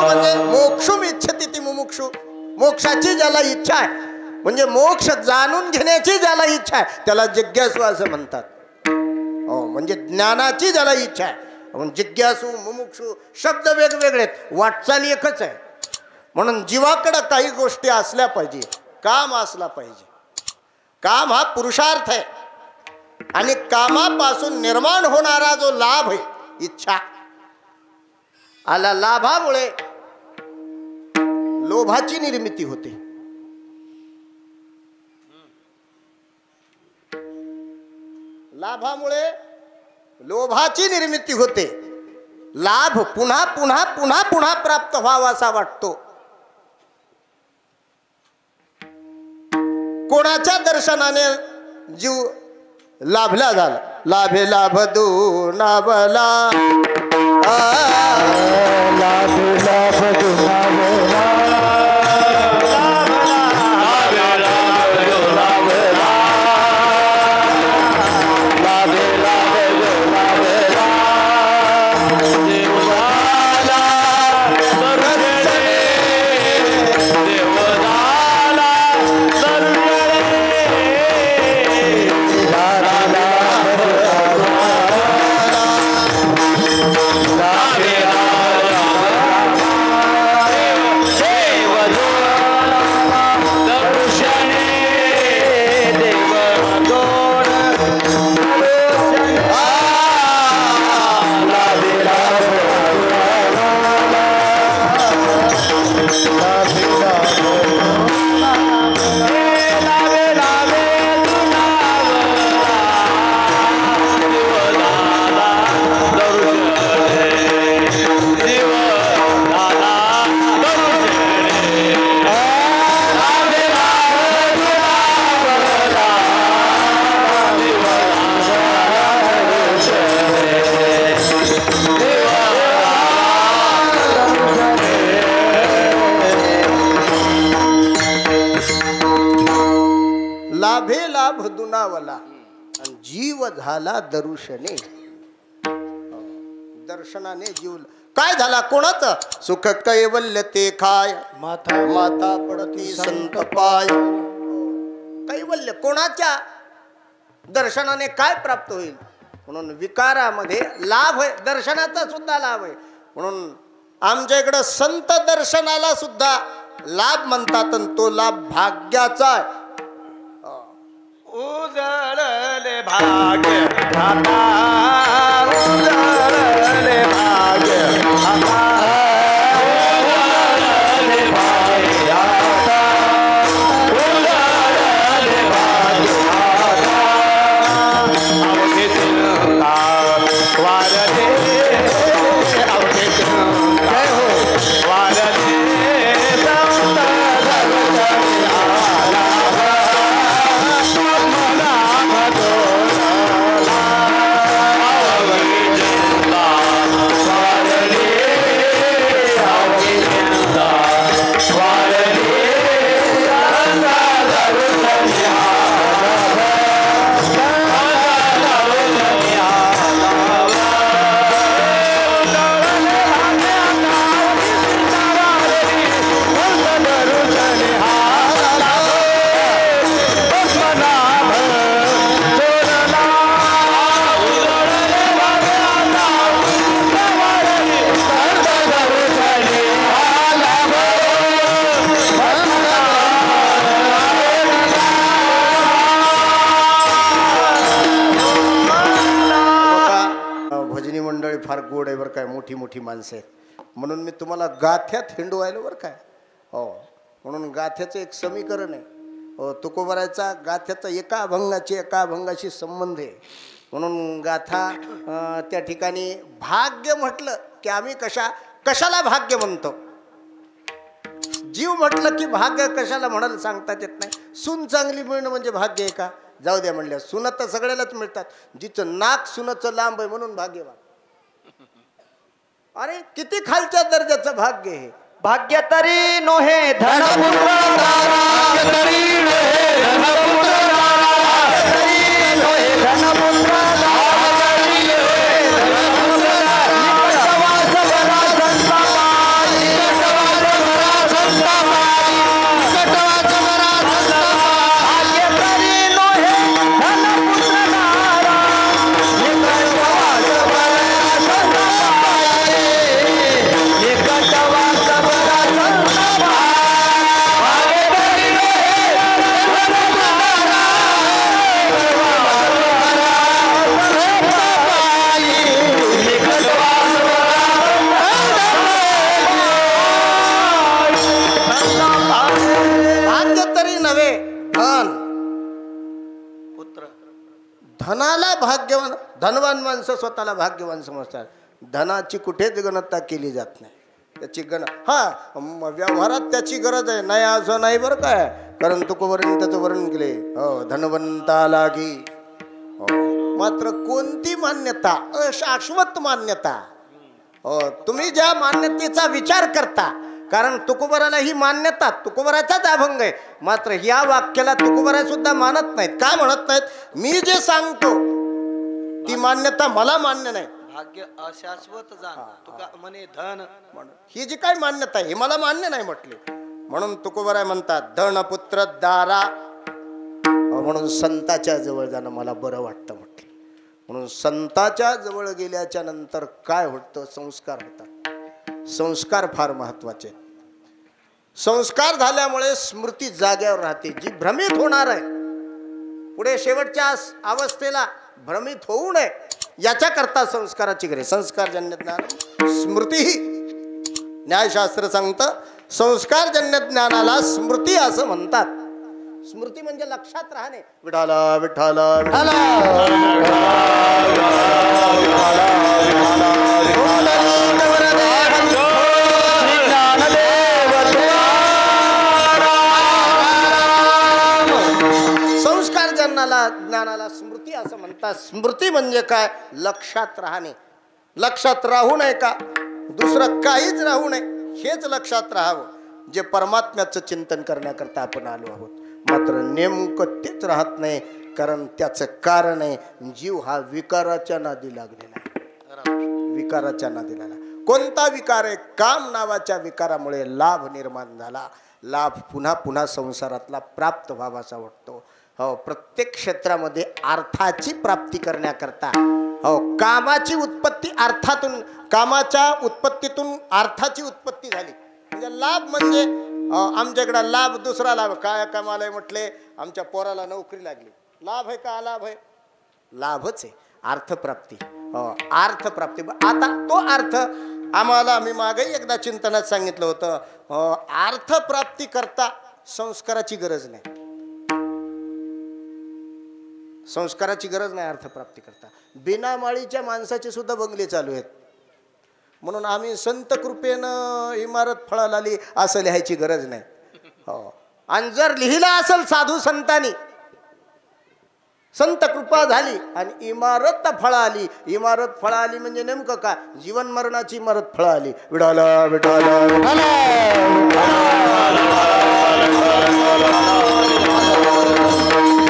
म्हणजे मोक्षुम इच्छति ती मुमुक्षु. मोक्षाची ज्याला इच्छा आहे, म्हणजे मोक्ष जाणून घेण्याची ज्याला इच्छा आहे त्याला जिज्ञासू असं म्हणतात. म्हणजे ज्ञानाची ज्याला इच्छा आहे. जिज्ञासू मुमुक्षू शब्द वेगवेगळे आहेत, वाटचाल एकच आहे. म्हणून जीवाकडे काही गोष्टी असल्या पाहिजे. काम असला पाहिजे. काम हा पुरुषार्थ आहे. आणि कामापासून निर्माण होणारा जो लाभ आहे, इच्छा, आला लाभामुळे लोभाची निर्मिती होते. लाभामुळे लोभाची निर्मिती होते. लाभ पुन्हा पुन्हा पुन्हा पुन्हा प्राप्त व्हावा असा वाटतो. कोणाच्या दर्शनाने जीव लाभला झाला. लाभे लाभ दो नावला, लाभे लाभ दो नावला, झाला दर्शने, दर्शनाने जीव काय झाला कोणाचं सुख कैवल्य ते खाय, माता माता पडती संत पाय. कैवल्य कोणाच्या दर्शनाने काय प्राप्त होईल, म्हणून विकारामध्ये लाभ आहे, दर्शनाचा सुद्धा लाभ आहे. म्हणून आमच्या इकडं संत दर्शनाला सुद्धा लाभ म्हणतात, आणि तो लाभ भाग्याचा आहे. उजळले भाग्य आता, उजळले भाग्य आता, उजळले भाग्य आता, उजळले भाग्य आता. अवघे चिंता वारले, अवघे चिंता वारले, संत दर्शनी आला. फार गोड आहे बरं काय, मोठी मोठी माणसं आहेत, म्हणून मी तुम्हाला गाथ्यात हिंडवायला बरं काय. हो, म्हणून गाथ्याचं एक समीकरण आहे. हो, तुकोबरायचा गाथ्याचा एका अभंगाशी संबंध आहे. म्हणून गाथा त्या ठिकाणी भाग्य म्हटलं की आम्ही कशाला भाग्य म्हणतो. जीव म्हटलं की भाग्य कशाला म्हणायला सांगतात येत नाही. सून चांगली मिळणं म्हणजे भाग्य आहे का, जाऊ द्या म्हणल्या, सुना तर सगळ्यालाच मिळतात, जिचं नाक सुनाचं लांब आहे म्हणून भाग्यवान. अरे किती खालच्या दर्जाचं भाग्य हे. भाग्य तरी नोहे धनपुत्र दारा, तरी नोहे धनपुत्र दारा, तरी नोहे धनपुत्र दारा, तरी नोहे धनपुत्र दारा. निकटवास बरा संता पाई, निकटवास बरा संता पाई, निकटवास बरा संता पाई. भाग्य तरी नोहे धनपुत्र दारा, निकटवास बरा संता पाई, निकटवास धनाला भाग्यवान, धनवान माणसं स्वतःला भाग्यवान समजतात. धनाची कुठेच गणना केली जात नाही. त्याची व्यवहारात त्याची गरज आहे, नाही असं नाही बरं काय. कारण तुकोबरांनी त्याचं वर्णन केले. हो, धनवंता लागी. हो, मात्र कोणती मान्यता, अशाश्वत मान्यता. हो, तुम्ही ज्या मान्यतेचा विचार करता, कारण तुकोबराला ही मान्यता तुकोबराचाच अभंग आहे, मात्र या वाक्याला तुकोबरा सुद्धा मानत नाहीत. का म्हणत नाहीत, मी जे सांगतो ती मान्यता मला मान्य नाही. भाग्य अशाश्वत जाण तुका म्हणे धन, ही जी काय मान्यता आहे ही मला मान्य नाही म्हटली. म्हणून तुकोबराय म्हणतात धन पुत्र दारा, म्हणून संताच्या जवळ जाणं मला बरं वाटतं म्हटलं. म्हणून संताच्या जवळ गेल्याच्या नंतर काय होतं, संस्कार होतात. संस्कार फार महत्वाचे. संस्कार झाल्यामुळे स्मृती जाग्यावर राहते. जी भ्रमित होणार आहे पुढे शेवटच्या अवस्थेला भ्रमित होऊ नये याच्याकरता संस्काराची गरज. संस्कारजन्य ज्ञान स्मृती ही न्यायशास्त्र सांगतं, संस्कारजन्य ज्ञानाला स्मृती असं म्हणतात. स्मृती म्हणजे लक्षात राहणे. विठाला विठाला विठाला संस्कार ज्ञानाला स्मृती असं म्हणतात. स्मृती म्हणजे काय, लक्षात राहणे. लक्षात राहू नये का, दुसरं काहीच राहू नये, हेच लक्षात राहावं जे परमात्म्याचं चिंतन करण्याकरता आपण आलो आहोत. मात्र नेमकं तेच राहत नाही. कारण त्याचं कारण आहे जीव हा विकाराच्या नादी लागलेला आहे. विकाराच्या नादी लागला. कोणता विकार आहे? काम नावाच्या विकारामुळे लाभ निर्माण झाला. लाभ पुन्हा पुन्हा संसारातला प्राप्त व्हावासा वाटतो. हो, प्रत्येक क्षेत्रामध्ये अर्थाची प्राप्ती करण्याकरता हो कामाची उत्पत्ती अर्थातून, कामाच्या उत्पत्तीतून अर्थाची उत्पत्ती झाली. म्हणजे लाभ म्हणजे आमच्याकडे लाभ, दुसरा लाभ काय कामाला म्हटले आमच्या पोराला नोकरी लागली, लाभ आहे का अलाभ आहे? लाभच आहे, अर्थप्राप्ती. अर्थप्राप्ती. आता तो अर्थ आम्हाला मी मागेही एकदा चिंतनात सांगितलं होतं, अर्थप्राप्ती करता संस्काराची गरज नाही. संस्काराची गरज नाही अर्थप्राप्ती करता. बिनामाळीच्या माणसाचे सुद्धा बंगले चालू आहेत. म्हणून आम्ही संत कृपेनं इमारत फळाला आली असं लिहायची गरज नाही. हो, आणि जर लिहिला असेल साधू संतांनी, संत कृपा झाली आणि इमारत फळा आली. इमारत फळा आली म्हणजे नेमकं का? जीवन मरणाची इमारत फळा आली. विठाला विठाला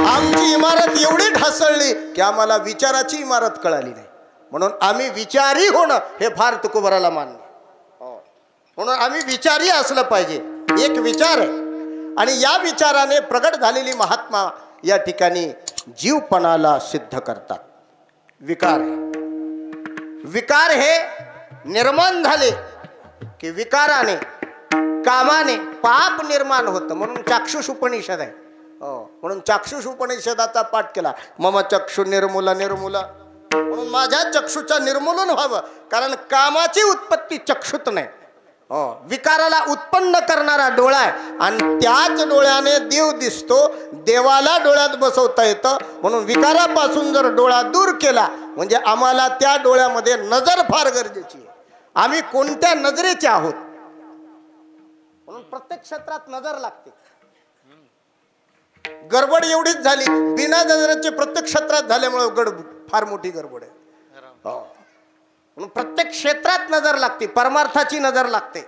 आमची इमारत एवढी ढासळली की आम्हाला विचाराची इमारत कळाली नाही. म्हणून आम्ही विचारी होणं हे फार तुकोबराला मान्य. म्हणून आम्ही विचारी असलं पाहिजे. एक विचार आहे आणि या विचाराने प्रगट झालेली महात्मा या ठिकाणी जीवपणाला सिद्ध करतात. विकार विकार हे निर्माण झाले की विकाराने, कामाने पाप निर्माण होतं. म्हणून चाक्षुष उपनिषद आहे. म्हणून चाक्षुष उपनिषदाचा पाठ केला. मम चक्षु निर्मूल निर्मूल. म्हणून माझ्या चक्षुचं निर्मूलन व्हावं, कारण कामाची उत्पत्ती चक्षुत नाही. विकाराला उत्पन्न करणारा डोळा आहे आणि त्याच डोळ्याने देव दिसतो. देवाला डोळ्यात बसवता येतं. म्हणून विकारापासून जर डोळा दूर केला म्हणजे आम्हाला त्या डोळ्यामध्ये नजर फार गरजेची आहे. आम्ही कोणत्या नजरेचे आहोत? म्हणून प्रत्येक क्षेत्रात नजर लागते. गडबड एवढीच झाली, बिना नजरेचे प्रत्येक क्षेत्रात झाल्यामुळे फार मोठी गडबड आहे. म्हणून प्रत्येक क्षेत्रात नजर लागते. परमार्थाची नजर लागते,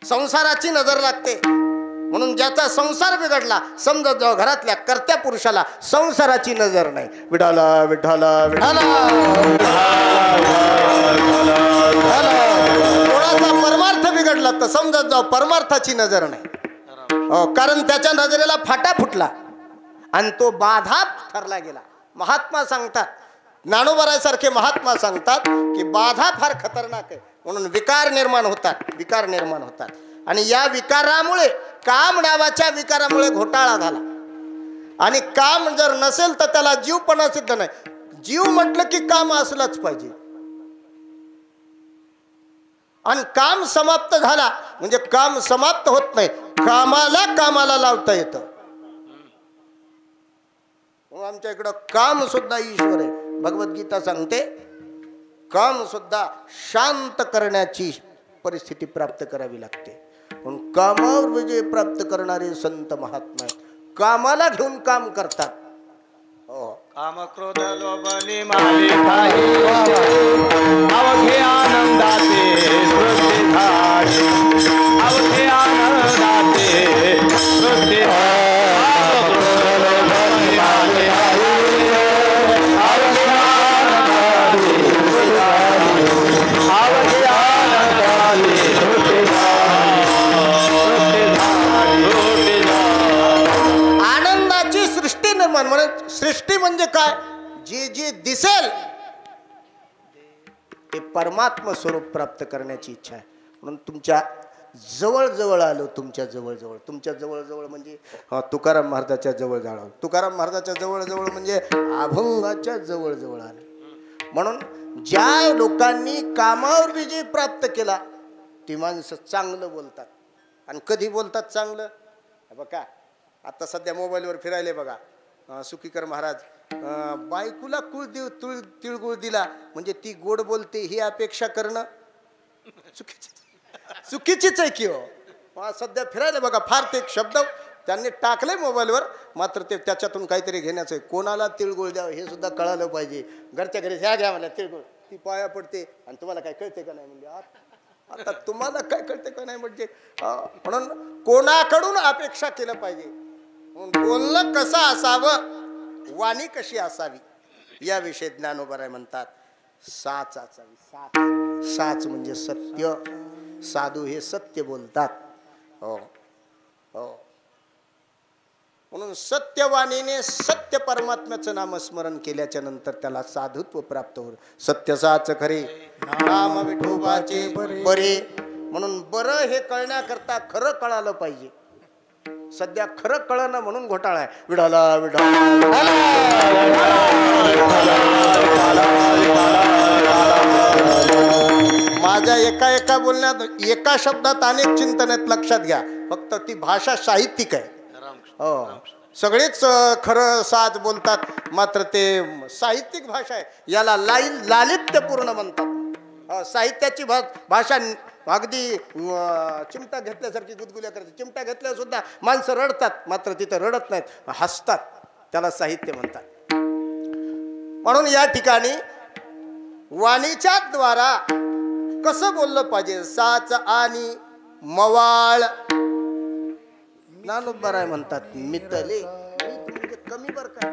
संसाराची नजर लागते. म्हणून ज्याचा संसार बिघडला, समजा जो घरातल्या कर्त्या पुरुषाला संसाराची नजर नाही. विठाला विठाला विठाला. कोणाचा परमार्थ बिघडला तर समजा जाऊ परमार्थाची नजर नाही. कारण त्याच्या नजरेला फाटा फुटला आणि तो बाधा ठरला गेला. महात्मा सांगतात, ज्ञानोबारायसारखे महात्मा सांगतात की बाधा फार खतरनाक आहे. म्हणून विकार निर्माण होतात, विकार निर्माण होतात. आणि या विकारामुळे, काम नावाच्या विकारामुळे घोटाळा झाला. आणि काम जर नसेल तर त्याला जीवपणा सिद्ध नाही. जीव म्हटलं की काम असलंच पाहिजे. आणि काम समाप्त झाला म्हणजे काम समाप्त होत नाही, कामाला लावता येतं. आमच्या इकडं काम सुद्धा ईश्वर आहे. भगवद्गीता सांगते काम सुद्धा शांत करण्याची परिस्थिती प्राप्त करावी लागते. म्हणून कामावर विजय प्राप्त करणारे संत महात्मा कामाला घेऊन काम करतात. काम क्रोध लोभ निमाले काही अवघे आनंदाचे वृद्धी झाले. अवघे आनंदाचे वृद्धी आनंदाची सृष्टी निर्माण. म्हणून सृष्टी म्हणजे काय? जे जे दिसेल ते परमात्मा स्वरूप प्राप्त करण्याची इच्छा आहे. म्हणून तुमच्या जवळ आलो. तुमच्या जवळ म्हणजे तुकाराम महाराजाच्या जवळ जाळो. तुकाराम महाराजाच्या जवळ म्हणजे अभंगाच्या जवळ आले. म्हणून ज्या लोकांनी कामावर विजय प्राप्त केला ती माणसं चांगलं बोलतात. आणि कधी बोलतात चांगलं? बघा आता सध्या मोबाईलवर फिरायले बघा. सुखीकर महाराज बायकोला तिळगुळ दिला म्हणजे ती गोड बोलते ही अपेक्षा करणं चुकीचीच आहे की हो. सध्या फिरायला बघा फार ते शब्द त्यांनी टाकले मोबाईलवर, मात्र ते त्याच्यातून काहीतरी घेण्याचं आहे. कोणाला तिळगुळ द्यावं हे सुद्धा कळालं पाहिजे. घरच्या घरी ह्या घ्या मला तिळगुळ, ती पाया पडते आणि तुम्हाला काय कळते का नाही म्हणजे आता तुम्हाला काय कळते का नाही म्हणजे. म्हणून कोणाकडून अपेक्षा केलं पाहिजे. बोलणं कसं असावं वाणी कशी असावी याविषयी ज्ञानोबराय म्हणतात. साच असावी. साच म्हणजे सत्य. साधू हे सत्य बोलतात. हो हो. म्हणून सत्यवाणीने सत्य परमात्म्याचं नामस्मरण केल्याच्या नंतर त्याला साधुत्व प्राप्त होईल. सत्य साच खरे नाम विठोबाचे बरे. म्हणून बरं हे कळण्याकरता खरं कळालं पाहिजे. सध्या खरं कळणं म्हणून घोटाळा आहे. विढाला विढाला माझ्या एका बोलण्यात एका शब्दात अनेक चिंतन आहेत. लक्षात घ्या. फक्त ती भाषा साहित्यिक आहे. हो, सगळेच खरं साच बोलतात, मात्र ते साहित्यिक भाषा आहे. याला लालित्यपूर्ण म्हणतात. साहित्याची भाषा अगदी चिमटा घेतल्यासारखी गुदगुल्या करते. चिमटा घेतल्यावर सुद्धा माणसं रडतात, मात्र तिथं रडत नाहीत, हसतात. त्याला साहित्य म्हणतात. म्हणून या ठिकाणी वाणीच्या द्वारा कसं बोललं पाहिजे. साच आणि मवाळ. ज्ञानोबराय म्हणतात मितले. म्हणजे कमी बर का.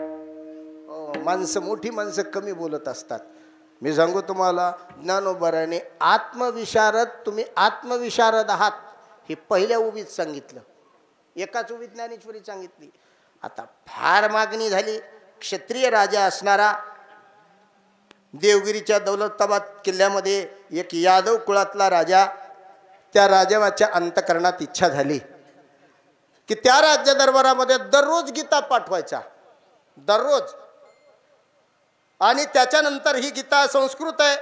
माणसं मोठी माणसं कमी बोलत असतात. मी सांगू तुम्हाला, ज्ञानोबरायने आत्मविशारद, तुम्ही आत्मविशारद आहात हे पहिल्या उभीत सांगितलं. एकाच उभीत ज्ञानेश्वरी सांगितली. आता फार मागणी झाली. क्षत्रिय राजा असणारा देवगिरीच्या दौलताबाद किल्ल्यामध्ये एक यादव कुळातला राजा, त्या राजाच्या अंतकरणात इच्छा झाली की त्या राज्य दरबारामध्ये दररोज गीता पाठवायचा. दररोज. आणि त्याच्यानंतर ही गीता संस्कृत आहे.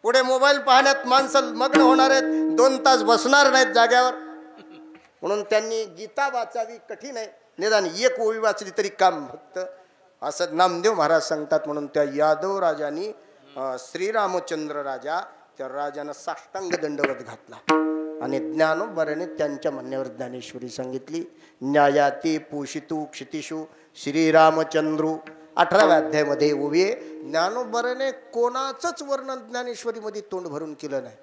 पुढे मोबाईल पाहण्यात माणसं मग्न होणार आहेत. 2 तास बसणार नाहीत जाग्यावर. म्हणून त्यांनी गीता वाचावी. कठीण आहे. निदान एक ओळी वाचली तरी काम फक्त, असं नामदेव महाराज सांगतात. म्हणून त्या यादव राजानी श्रीरामचंद्र राजा, त्या राजानं साष्टांग दंडवत घातला. आणि ज्ञानोबराने त्यांच्या म्हणण्यावर ज्ञानेश्वरी सांगितली. न्यायाती पोषितू क्षितिषु श्रीरामचंद्रू. 18व्या अध्यायामध्ये उभी आहे. ज्ञानोबराने कोणाचंच वर्णन ज्ञानेश्वरीमध्ये तोंड भरून केलं नाही.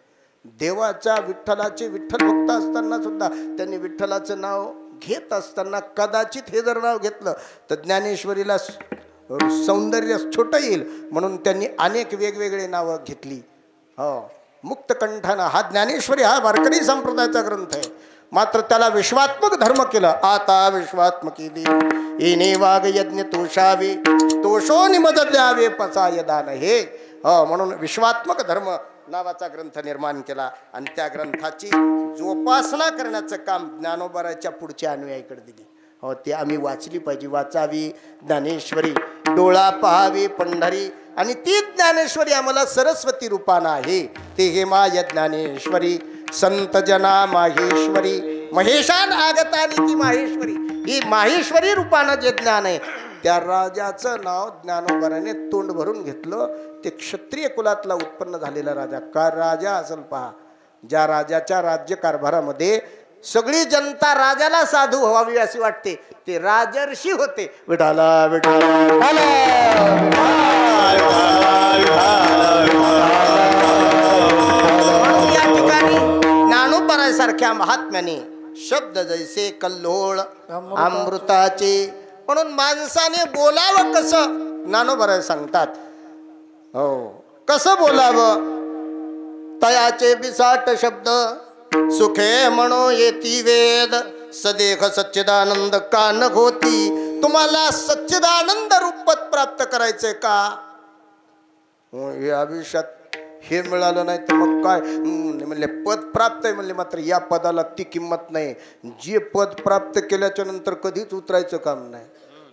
देवाच्या विठ्ठलाचे विठ्ठल भक्त असताना सुद्धा त्यांनी विठ्ठलाचं नाव घेत असताना कदाचित हे जर नाव घेतलं तर ज्ञानेश्वरीला सौंदर्य छोटं येईल म्हणून त्यांनी अनेक वेगवेगळे नावं घेतली. हो, मुक्तकंठानं. हा ज्ञानेश्वरी हा वारकरी संप्रदायाचा ग्रंथ आहे, मात्र त्याला विश्वात्मक धर्म केलं. आता विश्वात्मकी देवी येणे वाघ यज्ञ तोषावे तोषो निमद द्यावे पचाय दान हे. म्हणून विश्वात्मक धर्म नावाचा ग्रंथ निर्माण केला. आणि त्या ग्रंथाची जोपासना करण्याचं काम ज्ञानोबराच्या पुढच्या अनुयायीकडे दिली. हो, ते आम्ही वाचली पाहिजे. वाचावी ज्ञानेश्वरी. डोळा पहावी पंढरी. आणि ती ज्ञानेश्वरी आम्हाला सरस्वती रूपानं आहे. ते हे माय ज्ञानेश्वरी संत जना माहेश्वरी. महेशान आगतानी ती माहेश्वरी. ही माहेश्वरी रूपानं जे ज्ञान आहे, त्या राजाचं नाव ज्ञानोबराने तोंड भरून घेतलं. ते क्षत्रिय कुलातला उत्पन्न झालेला राजा. का राजा असेल पहा. ज्या राजाच्या राज्यकारभारामध्ये सगळी जनता राजाला साधू व्हावी अशी वाटते, ते राजर्षी होते. विठाला विठाला. या ठिकाणी ज्ञानोबरासारख्या महात्म्याने शब्द जैसे कल्लोळ अमृताचे. म्हणून माणसाने बोलावं कसं ज्ञानोबराय सांगतात. हो, कसं बोलावं. तयाचे बिसाट शब्द सुखे म्हणो येती वेद. सदेख सच्चिदानंद कान होती. तुम्हाला सच्चिदानंद रूपत प्राप्त करायचंय का. हे आयुष्यात हे मिळालं नाही तर मग काय म्हणले पद प्राप्त आहे म्हणले, मात्र या पदाला ती किंमत नाही. जे पद प्राप्त केल्याच्या नंतर कधीच उतरायचं काम नाही.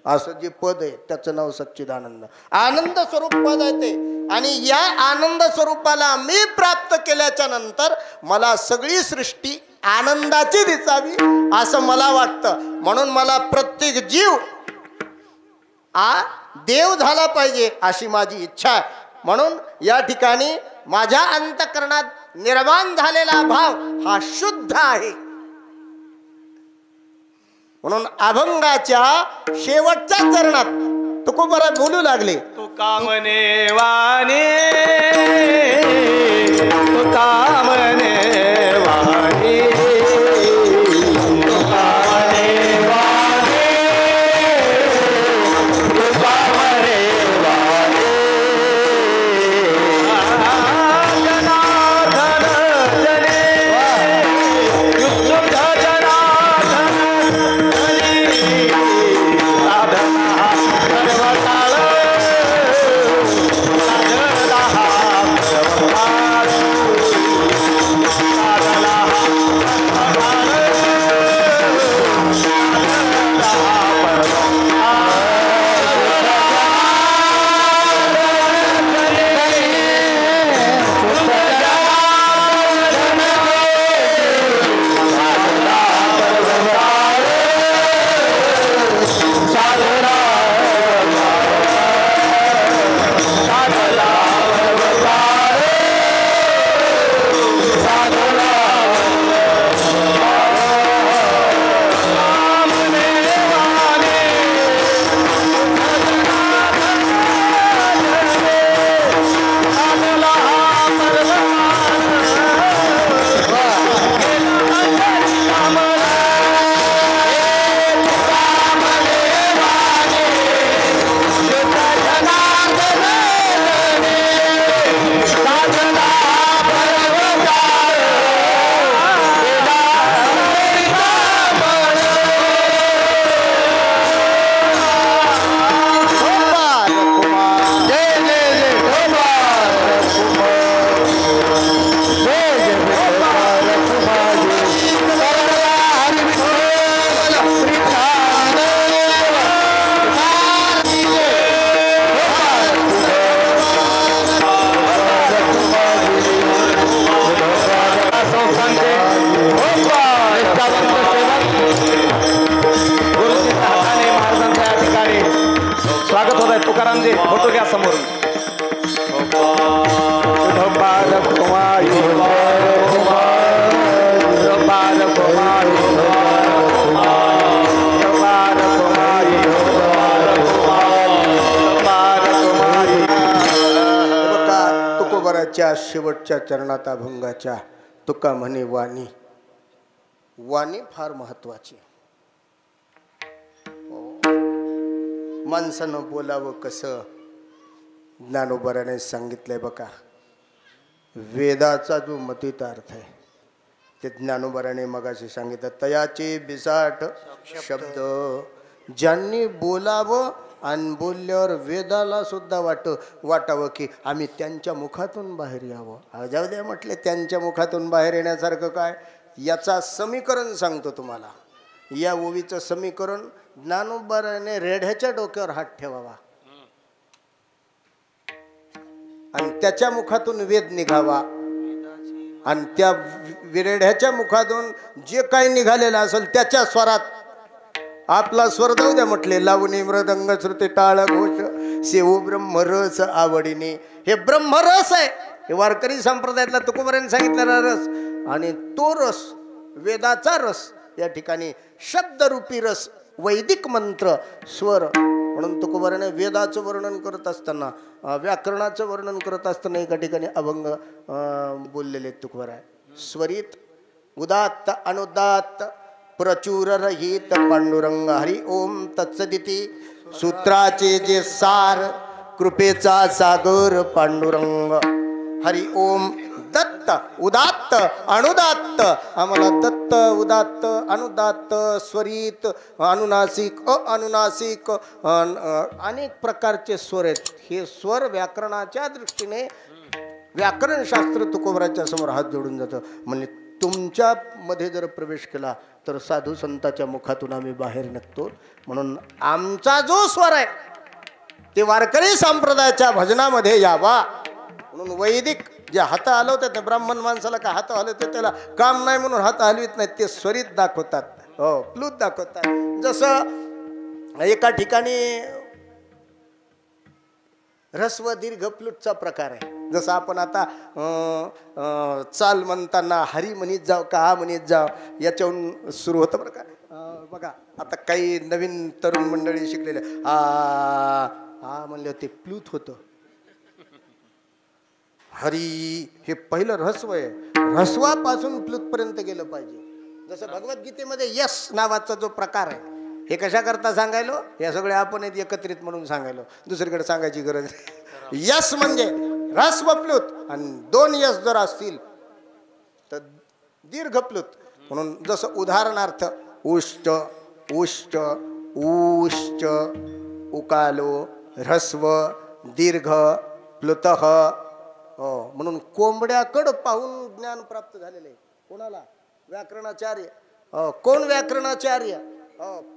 असं जे पद आहे त्याचं नाव सच्चिदानंद. आनंद स्वरूप पद आहे ते. आणि या आनंद स्वरूपाला मी प्राप्त केल्याच्या नंतर मला सगळी सृष्टी आनंदाची दिसावी असं मला वाटतं. म्हणून मला प्रत्येक जीव देव झाला पाहिजे अशी माझी इच्छा आहे. म्हणून या ठिकाणी माझ्या अंतःकरणात निर्माण झालेला भाव हा शुद्ध आहे. म्हणून अभंगाच्या शेवटच्या चरणात तुकोबरा बोलू लागले. तू कामने वाणी तू कामने वाणी तू कामने वाणी तू समोर तुकोबराच्या शेवटच्या चरणात अभंगाच्या तुका म्हणे वाणी. वाणी फार महत्वाची. माणसानं बोलावं कसं ज्ञानोबराने सांगितलंय बघा. वेदाचा जो मतीत अर्थ आहे ते ज्ञानोबराने मगाशी सांगितलं. तयाचे बिसाट शब्द ज्यांनी बोलावं आणि बोलल्यावर वेदाला सुद्धा वाटावं की आम्ही त्यांच्या मुखातून बाहेर यावं. जाऊ द्या म्हटले, त्यांच्या मुखातून बाहेर येण्यासारखं काय. याचा समीकरण सांगतो तुम्हाला. या ओवीचं समीकरण ज्ञानोबराने रेढ्याच्या डोक्यावर हात ठेवावा आणि त्याच्या मुखातून वेद निघावा आणि त्या रेढ्याच्या मुखातून जे काही निघालेलं असेल त्याच्या स्वरात आपला स्वर जाऊ द्या म्हटले. लावणी मृदंग श्रुती टाळ घोष सेवो ब्रह्मरस आवडीने. हे ब्रह्मरस आहे. हे वारकरी संप्रदायातला तुकोबराने सांगितलेला रस आणि तो रस वेदाचा रस. या ठिकाणी शब्दरूपी रस, वैदिक मंत्र, स्वर. म्हणून तुकोबराने वेदाचं वर्णन करत असताना, व्याकरणाचं वर्णन करत असताना एका ठिकाणी अभंग बोललेले तुकोबरा. स्वरित उदात्त अनुदात्त प्रचुर रहित पांडुरंग हरि ओम तत्सदिती. सूत्राचे जे सार कृपेचा सागर पांडुरंग हरि ओम. दत्त उदात्त अनुदात्त. आम्हाला दत्त उदात्त अनुदात्त स्वरित अनुनासिक अनुनासिक अनेक प्रकारचे स्वर आहेत. हे स्वर व्याकरणाच्या दृष्टीने व्याकरणशास्त्र तुकोबराच्या समोर हात जोडून जातं. म्हणजे तुमच्या मध्ये जर प्रवेश केला तर साधू संतांच्या मुखातून आम्ही बाहेर निघतो. म्हणून आमचा जो स्वर आहे ते वारकरी संप्रदायाच्या भजनामध्ये यावा. म्हणून वैदिक जे हात हलवतात ते ब्राह्मण माणसाला का हात हलवते त्याला काम नाही म्हणून हात हलवित नाहीत. ते स्वरित दाखवतात, हो प्लूत दाखवतात. जसं एका ठिकाणी ह्रस्व दीर्घ प्लूटचा प्रकार आहे. जसं आपण आता चाल म्हणताना हरी म्हणीत जाव का हा म्हणीत जाव याच्याहून सुरू होतं बरं का. बघा आता काही नवीन तरुण मंडळी शिकलेले हा म्हणले होते प्लूत होतं. हरी हे पहिलं ऱ्हस्व आहे. ऱ्हस्वापासून प्लूतपर्यंत गेलं पाहिजे. जसं भगवद्गीतेमध्ये यश नावाचा जो प्रकार आहे हे कशा करता सांगायलो. या सगळे आपण एकत्रित म्हणून सांगायलो, दुसरीकडे सांगायची गरज. यश म्हणजे ह्रस्व प्लूत आणि दोन यश जर असतील तर दीर्घ प्लूत. म्हणून जसं उदाहरणार्थ उष्ट उष्ट उष्ट उकालो ह्रस्व दीर्घ प्लुतः. म्हणून कोंबड्याकडं पाहून ज्ञान प्राप्त झालेलं आहे. कोणाला? व्याकरणाचार्य. कोण व्याकरणाचार्य?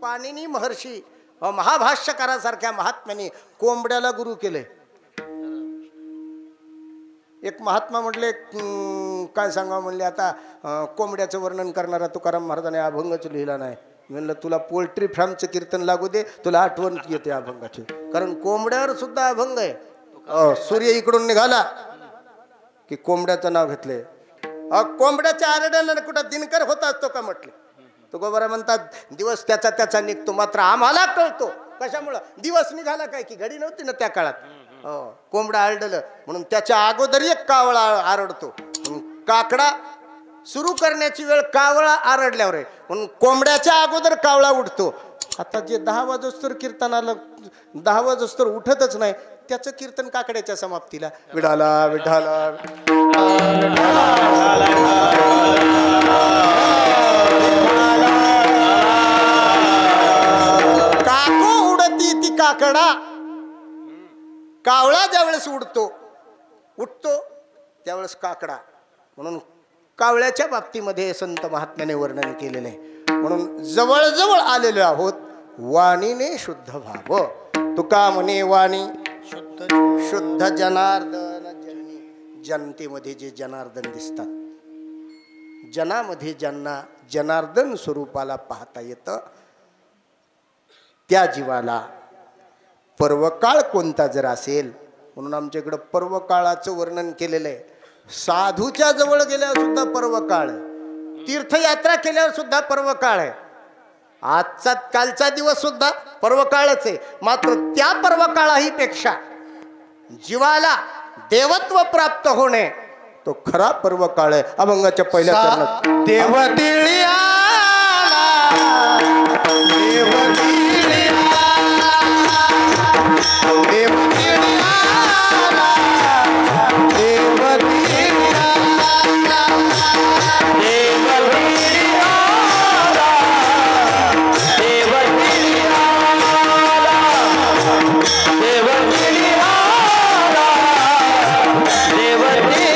पाणिनी महर्षी महाभाष्यकारासारख्या महात्म्याने कोंबड्याला गुरु केले. एक महात्मा म्हटले काय सांगा म्हणले आता कोंबड्याचं वर्णन करणारा तुकाराम महाराजांनी अभंगच लिहिला नाही. म्हणलं तुला पोल्ट्री फार्मचं कीर्तन लागू दे, तुला आठवण येते अभंगाची. कारण कोंबड्यावर सुद्धा अभंग आहे. सूर्य इकडून निघाला की कोंबड्याचं नाव घेतले. कोंबड्याच्या आरड्याला कुठं दिनकर होत असतो का म्हटले. तुकोबरा म्हणतात दिवस त्याचा त्याचा निघतो, मात्र आम्हाला कळतो. कशामुळं? दिवस निघाला काय की घडी नव्हती ना त्या काळात. कोंबडा आरडलं म्हणून त्याच्या अगोदर एक कावळा आरडतो. काकडा सुरू करण्याची वेळ कावळा आरडल्यावर आहे म्हणून कोंबड्याच्या अगोदर कावळा उठतो. आता जे 10 वाजोस्तर कीर्तनाला 10 वाजोस्तर उठतच नाही त्याचं कीर्तन काकड्याच्या समाप्तीला विठाला विठाला काको उडती ती काकडा. कावळा ज्यावेळेस उठतो त्यावेळेस काकडा. म्हणून कावळ्याच्या बाबतीमध्ये संत महात्म्याने वर्णन केलेले आहे. म्हणून जवळजवळ आलेलो आहोत. वाणीने शुद्ध व्हावं. तुका म्हणे वाणी शुद्ध जनार्दन जननी. जनतेमध्ये जे जनार्दन दिसतात, जनामध्ये ज्यांना जनार्दन स्वरूपाला पाहता येतं त्या जीवाला पर्वकाळ कोणता जर असेल म्हणून आमच्या इकडं पर्व काळाचं वर्णन केलेलं आहे. साधूच्या जवळ गेल्यावर सुद्धा पर्व काळ आहे, तीर्थयात्रा केल्यावर सुद्धा पर्व काळ आहे, आजचा कालचा दिवस सुद्धा पर्व काळच आहे. मात्र त्या पर्व काळाही पेक्षा जीवाला देवत्व प्राप्त होणे तो खरा पर्व काळ आहे. अभंगाच्या पहिल्या चरणात देव दिळी आला, देव दिळी आला, देव दिळी आला, देव दिळी आला, देव दिळी आला, देव दिळी आला, देव दिळी आला, देव दिळी आला, देव दिळी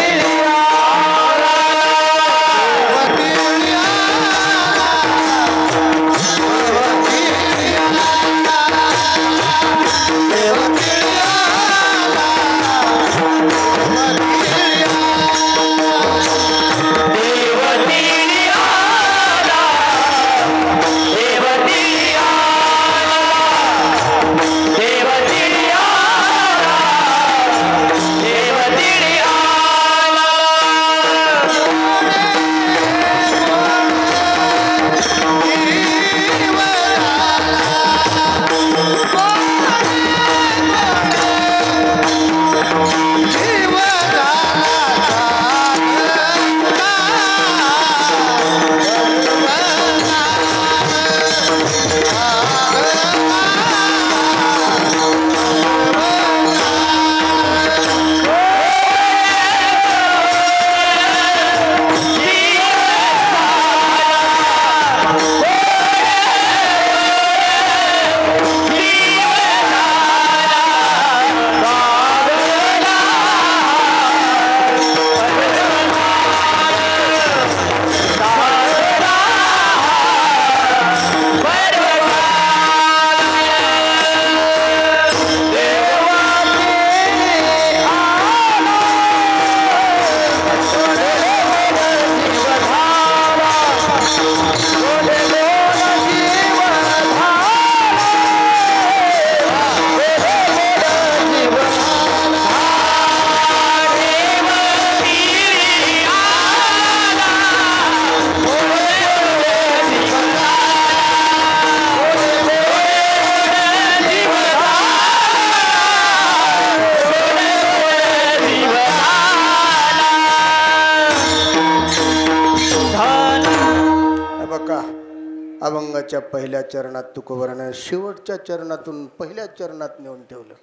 अभंगाच्या पहिल्या चरणात तुकोबरानं शेवटच्या चरणातून पहिल्या चरणात नेऊन ठेवलं.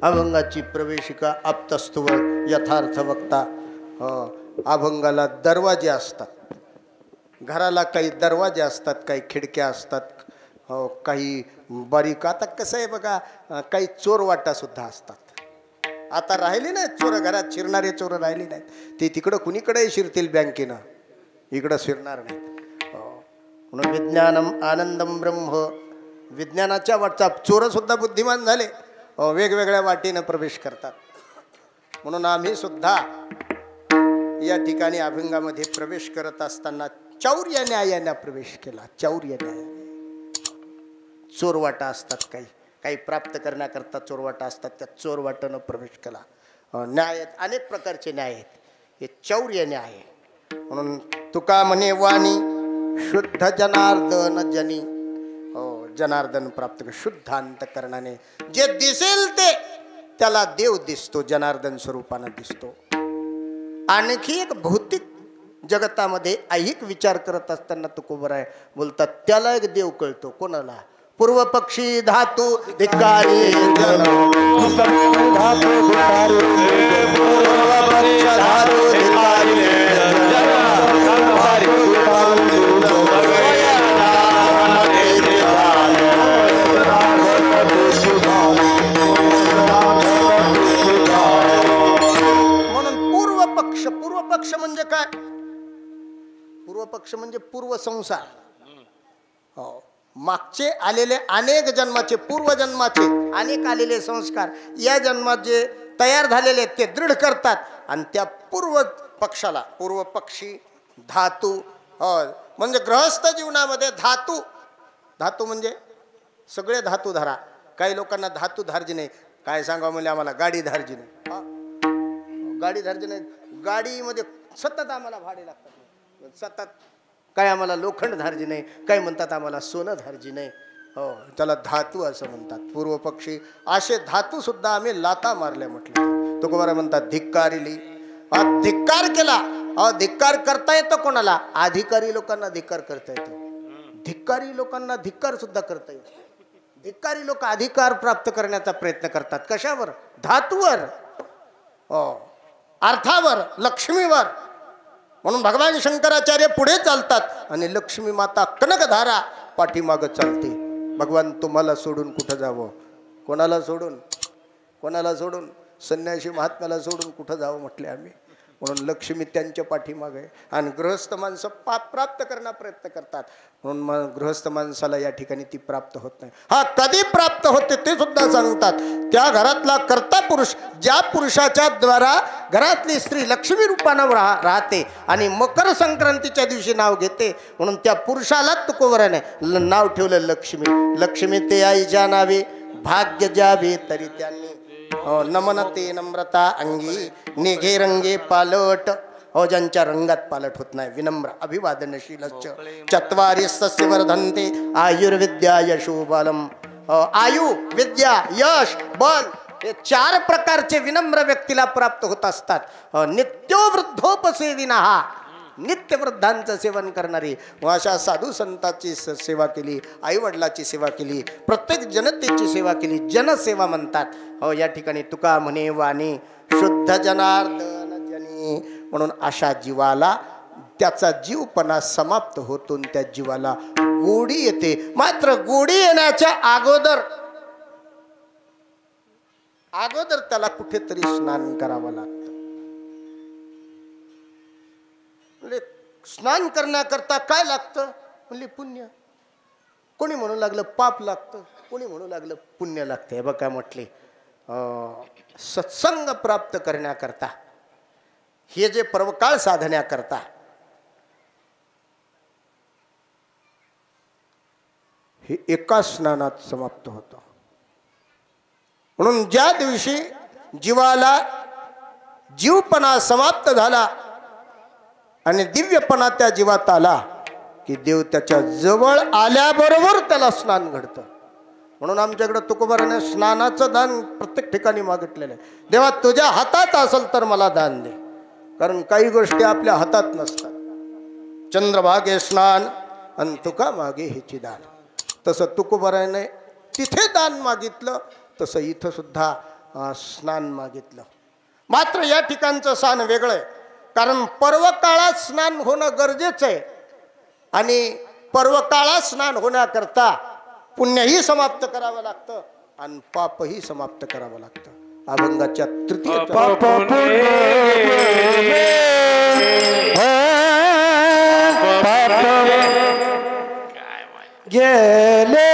अभंगाची प्रवेशिका आप्तस्तुव यथार्थ वक्ता. अभंगाला दरवाजे असतात, घराला काही दरवाजे असतात, काही खिडक्या असतात, काही बारीक. आता कसं आहे बघा, काही चोरवाटा सुद्धा असतात. आता राहिले नाहीत चोर, घरात शिरणारे चोर राहिले नाहीत. ते तिकडं कुणीकडे शिरतील बँकेनं, इकडं शिरणार नाहीत. म्हणून विज्ञानम आनंदम ब्रह्म, विज्ञानाच्या वाटचा चोर सुद्धा बुद्धिमान झाले, वेगवेगळ्या वाटेनं प्रवेश करतात. म्हणून आम्ही सुद्धा या ठिकाणी अभंगामध्ये प्रवेश करत असताना चौर्य न्यायाने प्रवेश केला. चौर्य न्यायाने चोरवाटा असतात, काही काही प्राप्त करण्याकरता चोरवाटा असतात, त्या चोरवाटानं प्रवेश केला. न्याय आहेत, अनेक प्रकारचे न्याय आहेत, हे चौर्य न्याय आहे. म्हणून तुका म्हणे वाणी शुद्ध जनार्दन जनी. जनार्दन प्राप्त शुद्ध अंतकरणाने जे दिसेल ते त्याला देव दिसतो, जनार्दन स्वरूपानं दिसतो. आणखी एक भौतिक जगतामध्ये ऐहिक विचार करत असताना तुकोबराय बोलतात त्याला एक देव कळतो. कोणाला? पूर्व पक्षी धातू धिकारी पक्ष म्हणजे काय? पूर्व पक्ष म्हणजे पूर्व संसार. मागचे आलेले अनेक जन्माचे, पूर्वजन्माचे अनेक आलेले संस्कार या जन्मात जे तयार झालेले ते दृढ करतात. आणि त्या पूर्व पक्षाला पूर्व पक्षी धातू, म्हणजे गृहस्थ जीवनामध्ये धातू, धातू म्हणजे सगळे धातू धरा. काही लोकांना धातू धार्ज नाही, काय सांगा म्हणजे आम्हाला गाडी धारजी नाही. गाडी धारजी नाही, गाडीमध्ये सतत आम्हाला भाडे लागतात, सतत. काय आम्हाला लोखंड धारजी नाही, काय म्हणतात आम्हाला सोनं धारजी नाही. हो, त्याला धातू असं म्हणतात. पूर्व पक्षी असे धातू सुद्धा आम्ही लाता मारल्या म्हटलं. तुकोबारा म्हणतात धिक्कारिली. धिक्कार केला. धिक्कार करता येतो कोणाला? अधिकारी लोकांना धिक्कार करता येतो. धिक्कारी लोकांना धिक्कार सुद्धा करता येतो. धिक्कारी लोक अधिकार प्राप्त करण्याचा प्रयत्न करतात. कशावर? धातूवर, अर्थावर, लक्ष्मीवर. म्हणून भगवान शंकराचार्य पुढे चालतात आणि लक्ष्मी माता कनकधारा पाठीमागं चालते. भगवान तुम्हाला सोडून कुठं जावं? कोणाला सोडून? कोणाला सोडून? संन्यासी महात्म्याला सोडून कुठं जावं म्हटले आम्ही. म्हणून लक्ष्मी त्यांच्या पाठीमागे आहे. आणि गृहस्थ माणसं पाप प्राप्त करण्याचा प्रयत्न करतात. म्हणून मग गृहस्थ माणसाला या ठिकाणी ती प्राप्त होत नाही. हा कधी प्राप्त होते ते सुद्धा सांगतात. त्या घरातला कर्ता पुरुष, ज्या पुरुषाच्या द्वारा घरातली स्त्री लक्ष्मी रूपानं राहते आणि मकर संक्रांतीच्या दिवशी नाव घेते, म्हणून त्या पुरुषाला तुकोबराने नाव ठेवलं लक्ष्मी. लक्ष्मी ते आईच्या नावे भाग्य जावे तरी त्यांनी नमनते नम्रता अंगी निघे रंगे पालट. ज्यांच्या रंगात पालट होत नाही, विनम्र अभिवादनशील चत्वारी सस्य वर्धन्ते आयुर्विद्या यशो बलम. आयु, विद्या, यश, बल हे 4 प्रकारचे विनम्र व्यक्तीला प्राप्त होत असतात. नित्यो वृद्धोपसेविनः, नित्य वृद्धांचं सेवन करणारी. अशा साधू संतांची सेवा केली, आईवडिलाची सेवा केली, प्रत्येक जनतेची सेवा केली. जनसेवा म्हणतात. या ठिकाणी तुका म्हणे वाणी शुद्ध जनार्दन जनी. म्हणून अशा जीवाला त्याचा जीवपणा समाप्त होतो, त्या जीवाला गोडी येते. मात्र गोडी येण्याच्या अगोदर त्याला कुठेतरी स्नान करावं लागतं. स्नान करण्याकरता काय लागतं? म्हणजे पुण्य. कोणी म्हणू लागलं पाप लागतं, कोणी म्हणू लागलं पुण्य लागतं. हे बघा म्हटले सत्संग प्राप्त करण्याकरता, हे जे पर्वकाळ साधण्याकरता हे एका स्नानात समाप्त होतं. म्हणून ज्या दिवशी जीवाला जीवपणा समाप्त झाला आणि दिव्यपणा त्या जीवात आला की देव त्याच्या जवळ आल्याबरोबर त्याला स्नान घडतं. म्हणून आमच्याकडे तुकोबाराने स्नानाचं दान प्रत्येक ठिकाणी मागितलेलं आहे. देवा तुझ्या हातात असेल तर मला दान दे. कारण काही गोष्टी आपल्या हातात नसतात. चंद्रभागे स्नान आणि तुका मागे हिची दान. तसं तुकोबाराने तिथे दान मागितलं, तसं इथं सुद्धा स्नान मागितलं. मात्र या ठिकाणचं स्थान वेगळं आहे. कारण पर्वकाळात स्नान होणं गरजेचं आहे आणि पर्वकाळात स्नान होण्याकरता पुण्यही समाप्त करावं लागतं आणि पापही समाप्त करावं लागतं. अभंगाच्या तृतीय गेले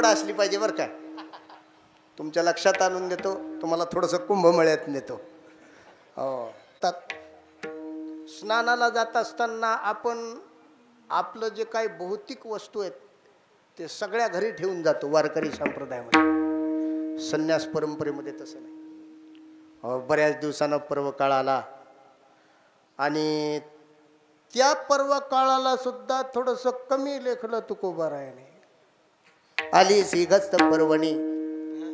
असली पाहिजे बरं का. तुमच्या लक्षात आणून देतो, तुम्हाला थोडंसं कुंभमेळ्यात नेतो. स्नानाला जात असताना आपण आपलं जे काही भौतिक वस्तू आहेत ते सगळ्या घरी ठेवून जातो. वारकरी संप्रदायामध्ये, संन्यास परंपरेमध्ये तसं नाही. बऱ्याच दिवसानं पर्वकाळ आला आणि त्या पर्वकाळाला सुद्धा थोडंसं कमी लेखलं तुकोबारायाने. आली सिगस्त पर्वणी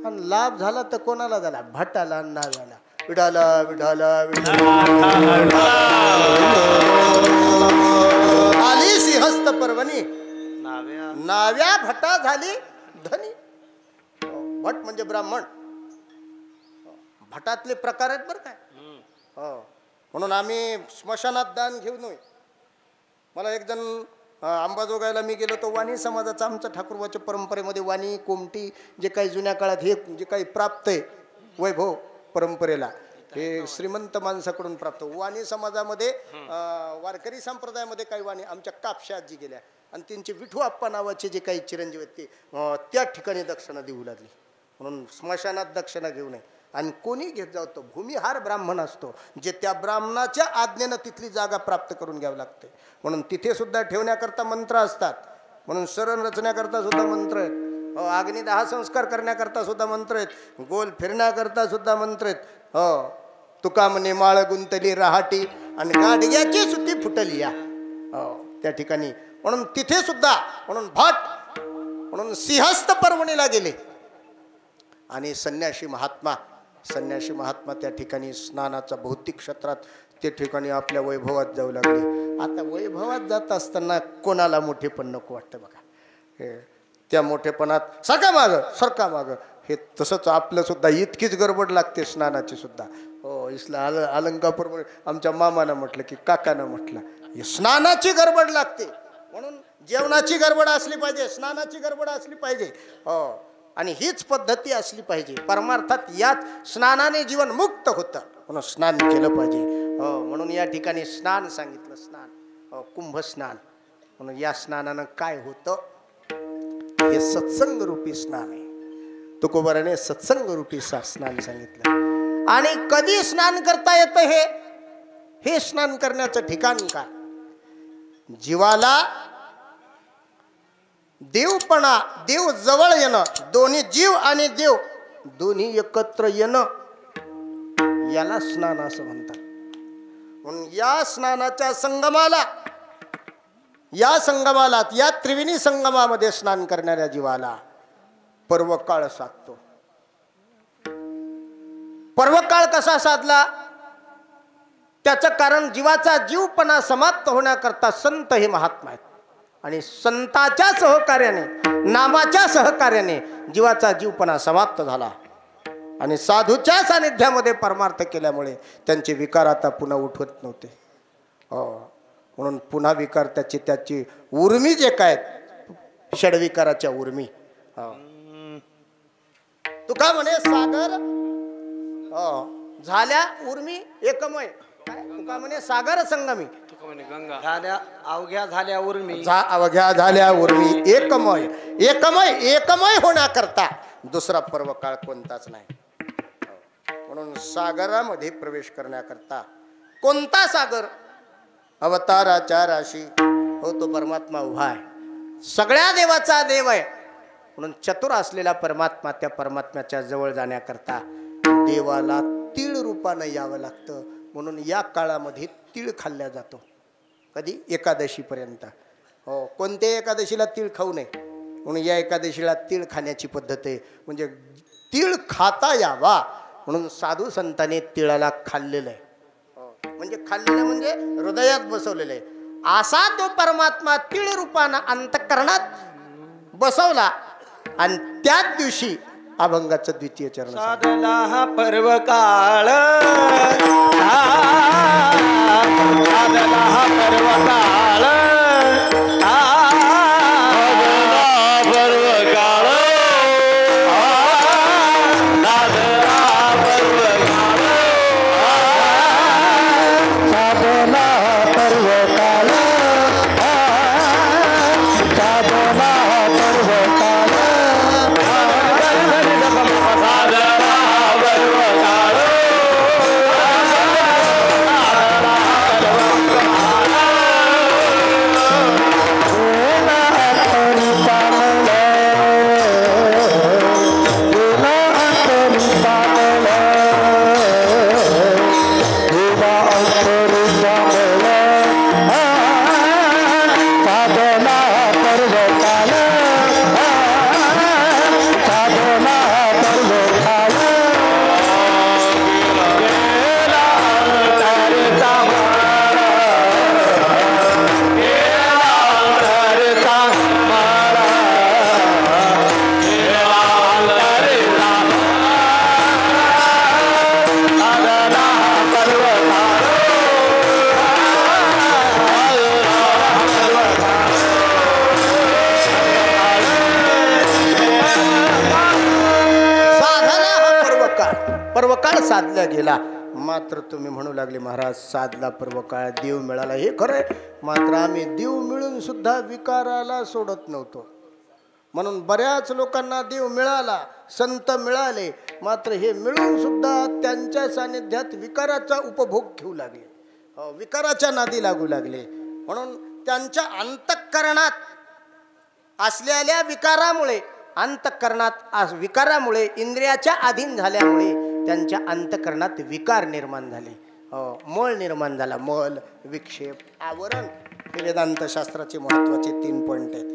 आणि लाभ झाला तर कोणाला झाला? भटाला ना झाला. विठाला विठाला आली सिंहस्थ पर्वणी नाव्या भटा झाली धनी. भट म्हणजे ब्राह्मण. भटातले प्रकार आहेत बरं काय. म्हणून आम्ही स्मशानात दान घेऊ नये. मला एक जण अंबाजोगाईला मी गेलो तो वाणी समाजाचा आमच्या ठाकूरवाच्या परंपरेमध्ये वाणी कोमटी जे काही जुन्या काळात हे जे काही प्राप्त आहे वैभव परंपरेला हे श्रीमंत माणसाकडून प्राप्त. वाणी समाजामध्ये वारकरी संप्रदायामध्ये काही वाणी आमच्या कापशात जी गेल्या आणि त्यांचे विठू आप्पा नावाचे जे काही चिरंजीव आहेत ते त्या ठिकाणी दक्षिणा देऊ लागली. म्हणून स्मशानात दक्षिणा घेऊ नये. आणि कोणी घेत जातो भूमिहार ब्राह्मण असतो जे त्या ब्राह्मणाच्या आज्ञेनं तिथली जागा प्राप्त करून घ्यावी लागते. म्हणून तिथे सुद्धा ठेवण्याकरता मंत्र असतात. म्हणून शरण रचण्याकरता सुद्धा मंत्र आहेत. अग्निदाह संस्कार करण्याकरता सुद्धा मंत्र आहेत. गोल फिरण्याकरता सुद्धा मंत्र आहेत. तुका म्हणे माळ गुंतली रहाटी आणि गाडग्याची सुती फुटली या त्या ठिकाणी. म्हणून तिथे सुद्धा म्हणून भट म्हणून सिंहस्थ पर्वणीला गेले. आणि संन्यासी महात्मा त्या ठिकाणी स्नानाचा भौतिक क्षेत्रात ते ठिकाणी आपल्या वैभवात जाऊ लागले. आता वैभवात जात असताना कोणाला मोठेपण नको वाटतं बघा. त्या मोठेपणात सरका मागं हे तसंच आपलं सुद्धा इतकीच गडबड लागते स्नानाची सुद्धा. इसला अलंकापूर आमच्या मामानं म्हटलं की काकानं म्हटलं स्नानाची गडबड लागते. म्हणून जेवणाची गडबड असली पाहिजे, स्नानाची गडबड असली पाहिजे. आणि हीच पद्धती असली पाहिजे. परमार्थात यात स्नानाने जीवन मुक्त होतं म्हणून स्नान केलं पाहिजे. म्हणून या ठिकाणी स्नान सांगितलं. स्नान कुंभ स्नान. म्हणून या स्नानानं काय होतं हे सत्संग रूपी स्नान आहे. तुकोबाराने सत्संग रूपी स्नान सांगितलं. आणि कधी स्नान करता येतं हे स्नान करण्याचं ठिकाण काय. जीवाला देवपणा देव जवळ येणं दोन्ही जीव आणि देव दोन्ही एकत्र येणं याला स्नान असं म्हणतात. म्हणून या स्नानाच्या संगमाला या त्रिवेणी संगमामध्ये स्नान करणाऱ्या जीवाला पर्वकाळ साधतो. पर्वकाळ कसा साधला त्याचं कारण जीवाचा जीवपणा समाप्त होण्याकरता संत हे महात्मा आहेत. आणि संताच्या सहकार्याने नामाच्या सहकार्याने जीवाचा जीवपणा समाप्त झाला. आणि साधूच्या सानिध्यामध्ये परमार्थ केल्यामुळे त्यांचे विकार आता पुन्हा उठवत नव्हते. म्हणून पुन्हा विकार त्याची उर्मी जे काय षडविकाराच्या उर्मी. तुका म्हणे सागर झाल्या उर्मी एकमय. तुका म्हणे सागर संगमी अवघ्या झाल्या उर्मी एकमय होण्याकरता दुसरा पर्वकाळ कोणताच नाही. म्हणून सागरामध्ये प्रवेश करण्याकरता कोणता सागर अवताराच्या राशी हो तो परमात्मा उभा आहे. सगळ्या देवाचा देव आहे. म्हणून चतुर असलेला परमात्मा त्या परमात्म्याच्या जवळ जाण्याकरता देवाला तीळ रूपानं यावं लागतं. म्हणून या काळामध्ये तीळ खाल्ल्या जातो. कधी एकादशीपर्यंत. कोणत्या एकादशीला तीळ खाऊ नये म्हणून या एकादशीला तीळ खाण्याची पद्धत आहे. म्हणजे तीळ खाता यावा म्हणून साधू संतांनी तिळाला खाल्लेलं आहे. म्हणजे खाल्लेलं म्हणजे हृदयात बसवलेलं आहे. असा तो परमात्मा तीळ रूपानं अंतःकरणात बसवला. आणि त्याच दिवशी अभंगाचं द्वितीय चरण साधला हा पर्वकाळ साधला हा पर्वकाळ साधल्या गेला. मात्र तुम्ही म्हणू लागले महाराज साधला पर्व काळ, देव मिळाला. हे खरंय, मात्र आम्ही देव मिळून सुद्धा विकाराला सोडत नव्हतो. म्हणून बऱ्याच लोकांना देव मिळाला, संत मिळाले, मात्र हे मिळून सुद्धा त्यांच्या सानिध्यात विकाराचा उपभोग घेऊ लागले, विकाराच्या नादी लागू लागले. म्हणून त्यांच्या अंतःकरणात असलेल्या विकारामुळे, अंतःकरणात विकारामुळे, इंद्रियाच्या अधीन झाल्यामुळे त्यांच्या अंतःकरणात विकार निर्माण झाले, मळ निर्माण झाला. मल, विक्षेप, आवरण हे वेदांत शास्त्राचे महत्त्वाचे 3 पॉइंट आहेत.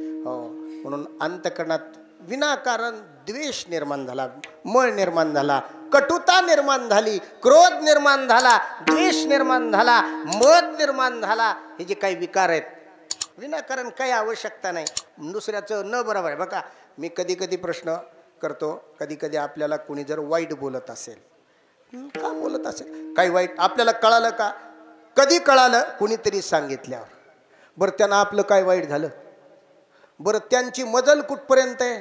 म्हणून अंतःकरणात विनाकारण द्वेष निर्माण झाला, मळ निर्माण झाला, कटुता निर्माण झाली, क्रोध निर्माण झाला, द्वेष निर्माण झाला, मद निर्माण झाला. हे जे काही विकार आहेत विनाकारण काही आवश्यकता नाही, दुसऱ्याचं न बरोबर आहे. बघा, मी कधी कधी प्रश्न करतो, कधी कधी आपल्याला कोणी जर वाईट बोलत असेल, का बोलत असेल, काही वाईट आपल्याला कळालं का? कधी कळालं? कुणीतरी सांगितल्यावर. बरं, त्यांना आपलं काय वाईट झालं? बरं, त्यांची मजल कुठपर्यंत आहे?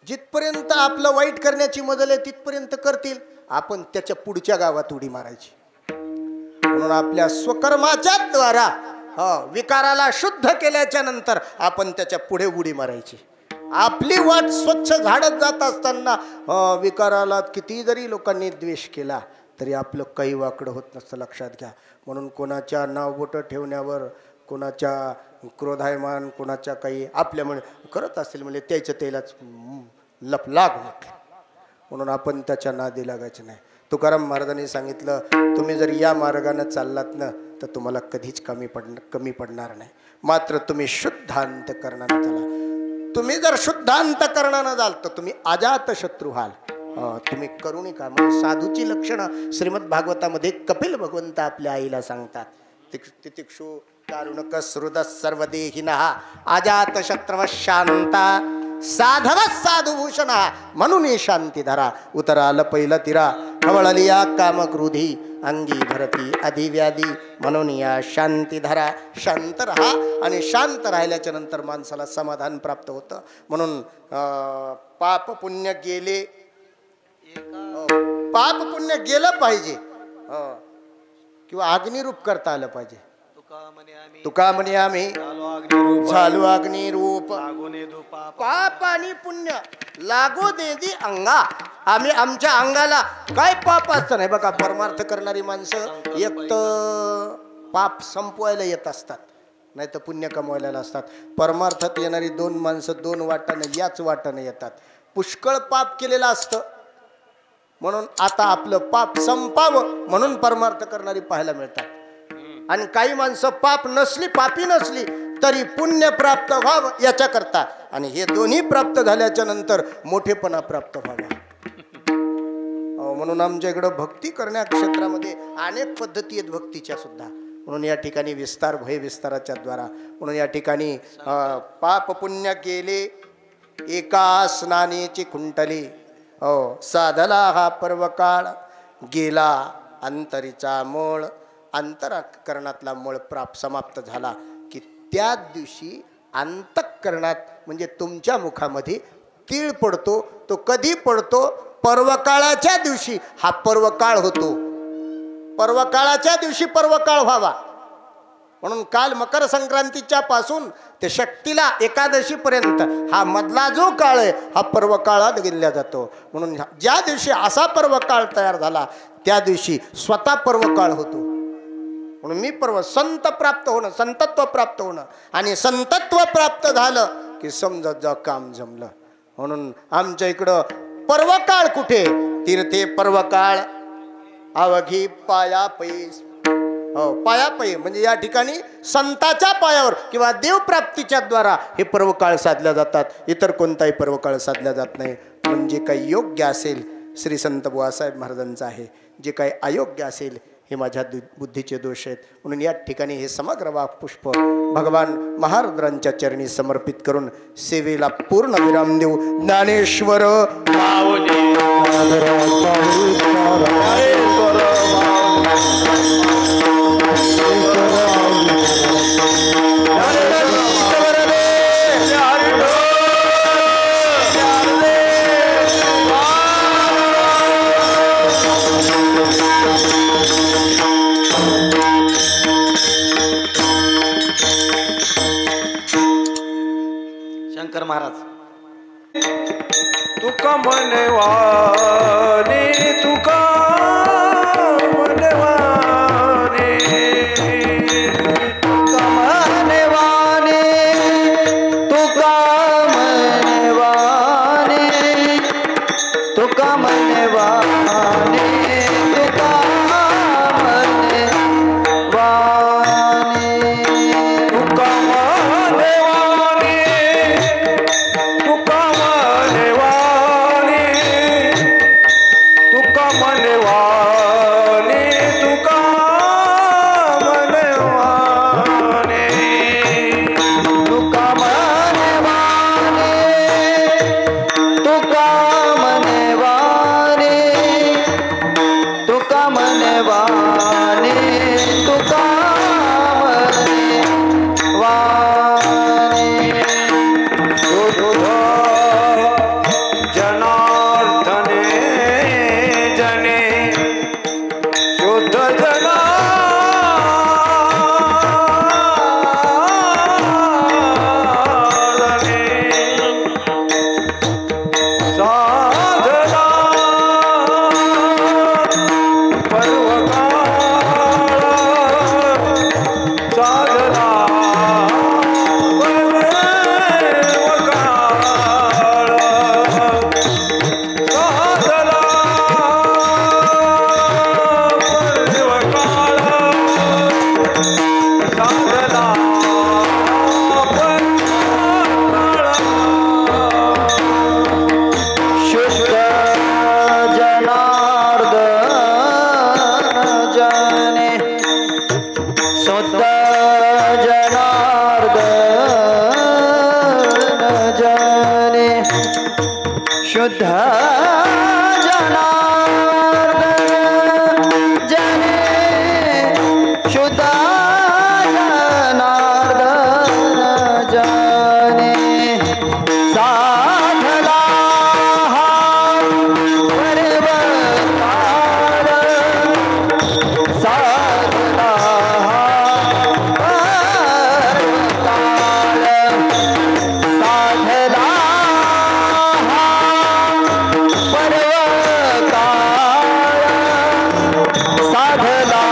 जिथपर्यंत आपलं वाईट करण्याची मजल आहे तिथपर्यंत करतील, आपण त्याच्या पुढच्या गावात उडी मारायची. म्हणून आपल्या स्वकर्माच्या द्वारा विकाराला शुद्ध केल्याच्या नंतर आपण त्याच्या पुढे उडी मारायची. आपली वाट स्वच्छ झाडत जात असताना विकाराला किती जरी लोकांनी द्वेष केला तरी आपलं काही वाकडं होत नसतं, लक्षात घ्या. म्हणून कोणाच्या नावबोटं ठेवण्यावर, कोणाच्या क्रोधायमान, कोणाच्या काही आपल्यामुळे करत असेल म्हणजे त्याचं त्यालाच लाग म्हटलं. म्हणून आपण त्याच्या नादी लागायचं नाही. तुकाराम महाराजांनी सांगितलं, तुम्ही जर या मार्गाने चाललात ना तर तुम्हाला कधीच कमी पडणार नाही. मात्र तुम्ही शुद्ध अंतःकरणाने चला. तुम्ही जर शुद्ध अंतःकरणाने जाल तर तुम्ही अजात शत्रू व्हाल. तुम्ही करुणिका म्हणजे साधूची लक्षणं श्रीमद भागवतामध्ये कपिल भगवंत आपल्या आईला सांगतात. तितिक्षु कारुणक सृद सर्वदेहिनः अजात शत्रव शांता साधव साधुभूषण म्हणून शांती धरा. उतराल पहिला तिरा खवळलिया कामक्रोधी अंगी भरती अधिव्याधी म्हणून या शांती धरा. शांत राहा आणि शांत राहिल्याच्या नंतर माणसाला समाधान प्राप्त होतं. म्हणून पाप पुण्य गेले, पाप पुण्य गेलं पाहिजे किंवा अग्निरूप करता आलं पाहिजे. तुका म्हणे आम्ही झालो अग्निरूप, पाप आणि पुण्य लागो देदी अंगा. आम्ही आमच्या अंगाला काय पाप असतं नाही. बघा, परमार्थ करणारी माणसं एक तर पाप संपवायला येत असतात, नाही तर पुण्य कमवायला असतात. परमार्थात येणारी 2 माणसं 2 वाटाने याच वाटाने येतात. पुष्कळ पाप केलेलं असतं म्हणून आता आपलं पाप संपावं म्हणून परमार्थ करणारी पाहायला मिळतात. आणि काही माणसं पापी नसली तरी पुण्य प्राप्त व्हावं याच्या करता, आणि हे दोन्ही प्राप्त झाल्याच्या नंतर मोठेपणा प्राप्त व्हावा. म्हणून आमच्या इकडं भक्ती करण्या क्षेत्रामध्ये अनेक पद्धती आहेत भक्तीच्या सुद्धा. म्हणून या ठिकाणी विस्तार, भय विस्ताराच्या द्वारा, म्हणून या ठिकाणी पाप पुण्य केले एका स्नानेची कुंटली. साधला हा पर्वकाळ गेला अंतरीचा मूळ. अंतःकरणातला मूळ समाप्त झाला की त्या दिवशी अंतःकरणात म्हणजे तुमच्या मुखामध्ये तीळ पडतो. तो कधी पडतो? पर्वकाळाच्या दिवशी हा पर्वकाळ होतो. पर्वकाळाच्या दिवशी पर्वकाळ व्हावा. म्हणून काल मकर संक्रांतीच्या पासून ते शक्तीला एकादशी पर्यंत हा मधला जो काळ आहे हा पर्वकाळात गिनला जातो. म्हणून ज्या दिवशी असा पर्वकाळ तयार झाला त्या दिवशी स्वतः पर्वकाळ होतो. म्हणून मी संत प्राप्त होणं, संतत्व प्राप्त होणं, आणि संतत्व प्राप्त झालं की समजत जा काम जमलं. म्हणून आमच्या इकडं पर्वकाळ कुठे? तीर्थे पर्वकाळ अवघी पायापैस. पायापै म्हणजे या ठिकाणी संताच्या पायावर किंवा देवप्राप्तीच्या द्वारा हे पर्वकाळ साधल्या जातात. इतर कोणताही पर्वकाळ साधल्या जात नाही. म्हणजे काही योग्य असेल श्री संत बुवासाहेब महाराजांचं आहे, जे काही अयोग्य असेल हे माझ्या बुद्धीचे दोष आहेत. म्हणून या ठिकाणी हे समग्र वाक्पुष्प भगवान महारुद्रांच्या चरणी समर्पित करून सेवेला पूर्ण विराम देऊ. ज्ञानेश्वर गंगाधर महाराज. तुका मनवाने तुका मनवाने तुका मनवाने तुका मनवाने तुका मनवाने तुका मनवाने तुका मनवाने तुका मनवाने तुका मनवाने तुका मनवाने तुका मनवाने तुका मनवाने तुका मनवाने तुका मनवाने शुद्ध जनार्दने जने शुद्ध जनार्दने साधना पर्वकाळ साधना पर्वकाळ साधना पर्वकाळ साधना शुद्ध जनार्दन जने शुद्ध जनार्दन जने शुद्ध जनार्दन जने शुद्ध जनार्दन जने साधला पर्वकाळ साधला पर्वकाळ साधला पर्वकाळ साधला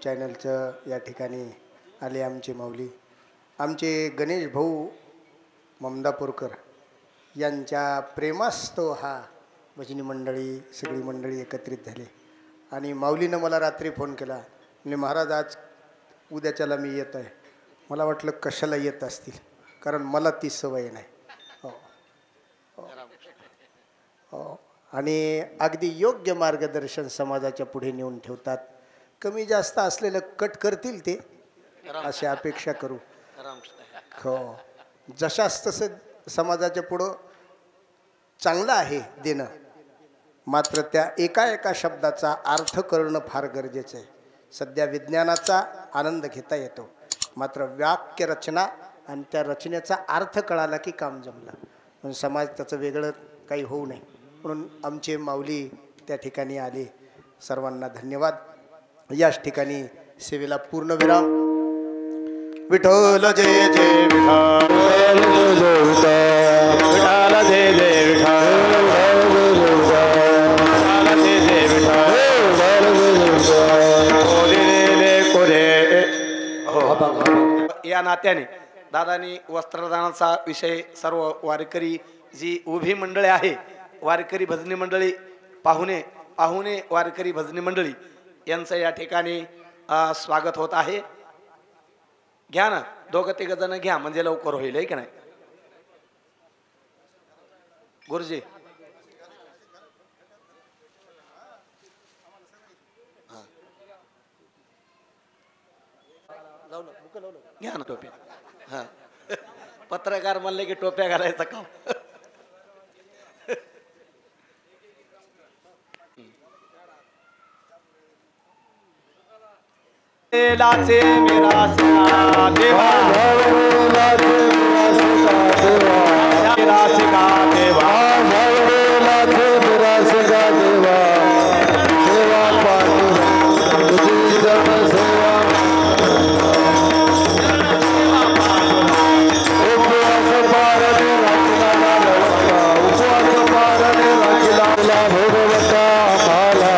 चॅनलचं या ठिकाणी आले आमचे माऊली, आमचे गणेश भाऊ ममदापूरकर यांच्या प्रेमास्तव हा भजनी मंडळी सगळी मंडळी एकत्रित झाली. आणि माऊलीनं मला रात्री फोन केला, म्हणजे महाराज आज उद्याच्याला मी येत आहे. मला वाटलं कशाला येत असतील, कारण मला ती सवय नाही. हो हो. आणि अगदी योग्य मार्गदर्शन समाजाच्या पुढे नेऊन ठेवतात. कमी जास्त असलेलं कट करतील ते, अशी अपेक्षा करू. हो, जशास तसं समाजाच्या पुढं चांगलं आहे देणं, मात्र त्या एका एका शब्दाचा अर्थ करणं फार गरजेचं आहे. सध्या विज्ञानाचा आनंद घेता येतो, मात्र वाक्य रचना आणि त्या रचनेचा अर्थ कळाला की काम जमलं. म्हणून समाज त्याचं वेगळं काही होऊ नये म्हणून आमचे माऊली त्या ठिकाणी आले. सर्वांना धन्यवाद. याच ठिकाणी सेवेला पूर्णविराम. विठ्ठल जय जय विठ्ठल, विठ्ठल जय जय या नात्याने दादानी वस्त्रदानाचा विषय सर्व वारकरी जी उभी मंडळी आहे, वारकरी भजनी मंडळी, पाहुणे वारकरी भजनी मंडळी यांचं या ठिकाणी स्वागत होत आहे. घ्या ना, 2-3 जण घ्या म्हणजे लवकर होईल, आहे की नाही गुरुजी? घ्या ना टोप्या. हा, पत्रकार म्हणले की टोप्या घालायचं काम. लाचे मेरा सिया देवा, लाचे का देवा, लाचे मेरा सिया देवा, सेवा पाठू तुझी जन सेवा, उपवास पारणे राखला लवका, उपवास पारणे राखला भगवता आम्हाला,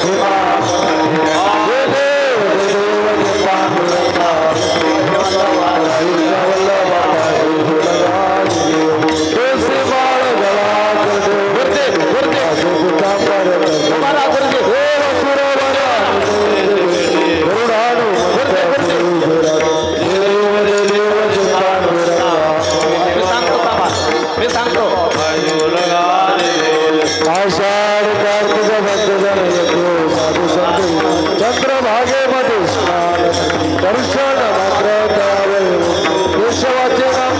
Shiva दर्शन मात्र द्यावे केशवाचे नाम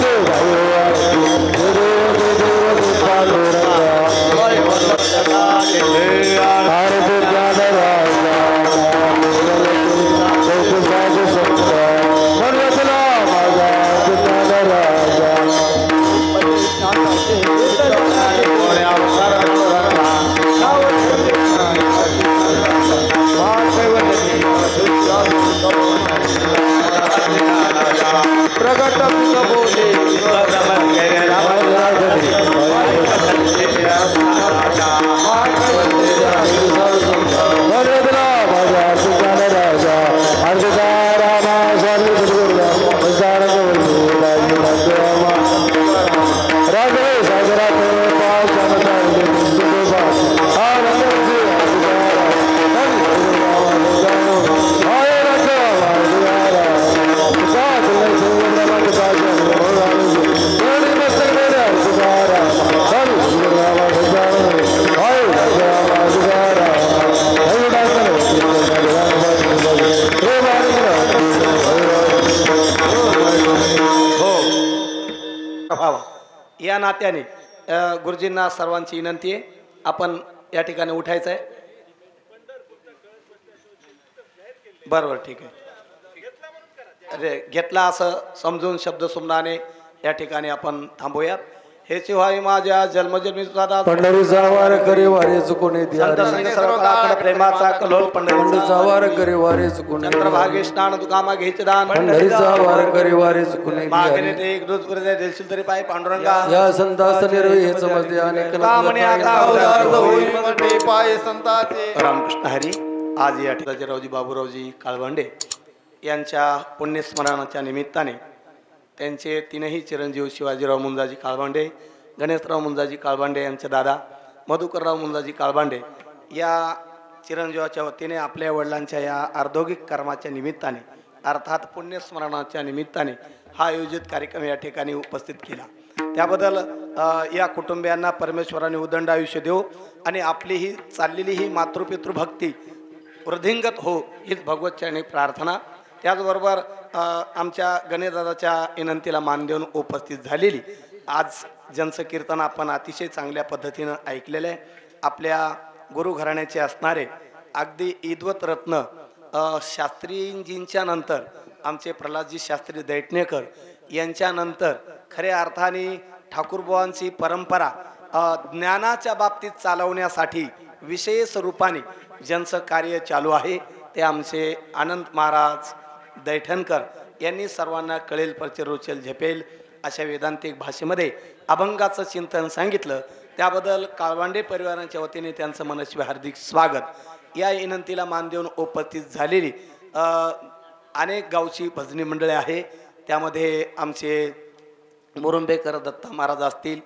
या नात्याने गुरुजींना सर्वांची विनंती आहे, आपण या ठिकाणी उठायचं आहे. बरोबर, ठीक आहे. अरे घेतला असं समजून शब्द सुमनाने या ठिकाणी आपण थांबूयात. हे शिवाय माझ्या जन्मजन्मीचा दास पंढरीचा वार करे वारे चुकोने प्रेमाचा कलोल पंढरीचा वार करे वारे चुकोने चंद्रभागे स्नान दुकामा घ्यायचे दान पंढरीचा वार करे वारे चुकोने मागणे ते एक दूध पुरे देशील तरी पाय पांडुरंगा या संतास निर्वे हे समजते अनेक पाय संताचे. रामकृष्ण हरी. आज या ठिकाणी रावजी बाबूरावजी काळभांडे यांच्या पुण्यस्मरणाच्या निमित्ताने त्यांचे तीनही चिरंजीव शिवाजीराव मुंजाजी काळभांडे, गणेशराव मुंजाजी काळभांडे यांचे दादा मधुकरराव मुंजाजी काळभांडे या चिरंजीवाच्या वतीने आपल्या वडिलांच्या या औद्योगिक कर्माच्या निमित्ताने अर्थात पुण्यस्मरणाच्या निमित्ताने हा आयोजित कार्यक्रम या ठिकाणी उपस्थित केला. त्याबद्दल या कुटुंबियांना परमेश्वराने उदंड आयुष्य देव आणि आपली ही चाललेली ही मातृपितृभक्ती वृद्धिंगत हो हीच भगवतचरणी प्रार्थना. त्याचबरोबर आमच्या गणेशदादाच्या विनंतीला मान देऊन उपस्थित झालेली आज ज्यांचं कीर्तन आपण अतिशय चांगल्या पद्धतीनं ऐकलेलं आहे. आपल्या गुरुघराण्याचे असणारे अगदी इद्वत रत्न शास्त्रीजींच्या नंतर आमचे प्रल्हादजी शास्त्री दैठणेकर यांच्यानंतर खऱ्या अर्थाने ठाकूरबुवांची परंपरा ज्ञानाच्या बाबतीत चालवण्यासाठी विशेष रूपाने ज्यांचं कार्य चालू आहे ते आमचे आनंद महाराज दैठणकर यांनी सर्वांना कळेल परचे रोचेल झेपेल अशा वेदांतिक भाषेमध्ये अभंगाचं चिंतन सांगितलं. त्याबद्दल काळभांडे परिवाराच्या वतीने त्यांचं मनस्वी हार्दिक स्वागत. या विनंतीला मान देऊन उपस्थित झालेली अनेक गावची भजनी मंडळे आहे. त्यामध्ये आमचे मुरुंबेकर दत्ता महाराज असतील,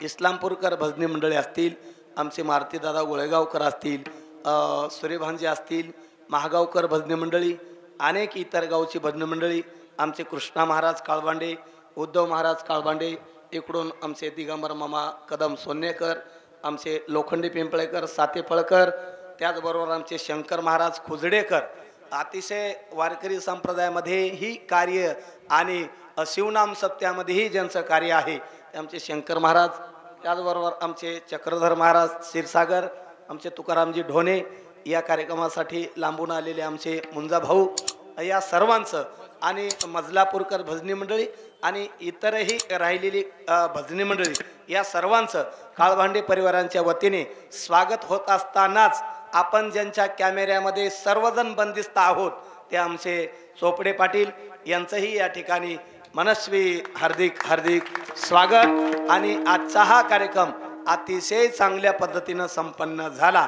इस्लामपूरकर भजनी मंडळी असतील, आमचे मारुतीदादा गोळेगावकर असतील, सूर्यभांजे असतील, महागावकर भजनी मंडळी, अनेक इतर गावची भजनी मंडळी, आमचे कृष्णा महाराज काळभांडे, उद्धव महाराज काळभांडे, इकडून आमचे दिगंबर मामा कदम सोन्नेकर, आमचे लोखंडी पिंपळेकर सातेफळकर, त्याचबरोबर आमचे शंकर महाराज खुजडेकर. अतिशय वारकरी संप्रदायामध्ये ही कार्य आणि शिवनाम सत्यामध्येही ज्यांचं कार्य आहे ते आमचे शंकर महाराज, त्याचबरोबर आमचे चक्रधर महाराज क्षीरसागर, आमचे तुकारामजी ढोणे, या कार्यक्रमासाठी लांबून आलेले आमचे मुंजा भाऊ, या सर्वांचं आणि मजलापूरकर भजनी मंडळी आणि इतरही राहिलेली भजनी मंडळी या सर्वांचं काळभांडे परिवारांच्या वतीने स्वागत होत असतानाच आपण ज्यांच्या कॅमेऱ्यामध्ये सर्वजण बंदिस्त आहोत ते आमचे चोपडे पाटील यांचंही या ठिकाणी मनस्वी हार्दिक हार्दिक स्वागत. आणि आजचा हा कार्यक्रम अतिशय चांगल्या पद्धतीनं संपन्न झाला.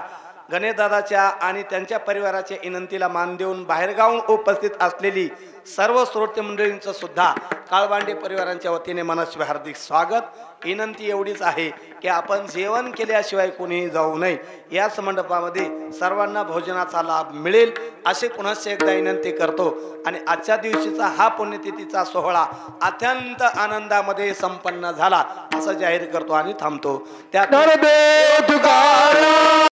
गणेशदादाच्या आणि त्यांच्या परिवाराच्या विनंतीला मान देऊन बाहेरगावून उपस्थित असलेली सर्व श्रोते मंडळींचं सुद्धा काळभांडे परिवारांच्या वतीने मनस्वी हार्दिक स्वागत. विनंती एवढीच आहे की आपण जेवण केल्याशिवाय कोणीही जाऊ नये. याच मंडपामध्ये सर्वांना भोजनाचा लाभ मिळेल असे पुन्हा एकदा विनंती करतो आणि आजच्या दिवशीचा हा पुण्यतिथीचा सोहळा अत्यंत आनंदामध्ये संपन्न झाला असं जाहीर करतो आणि थांबतो. त्या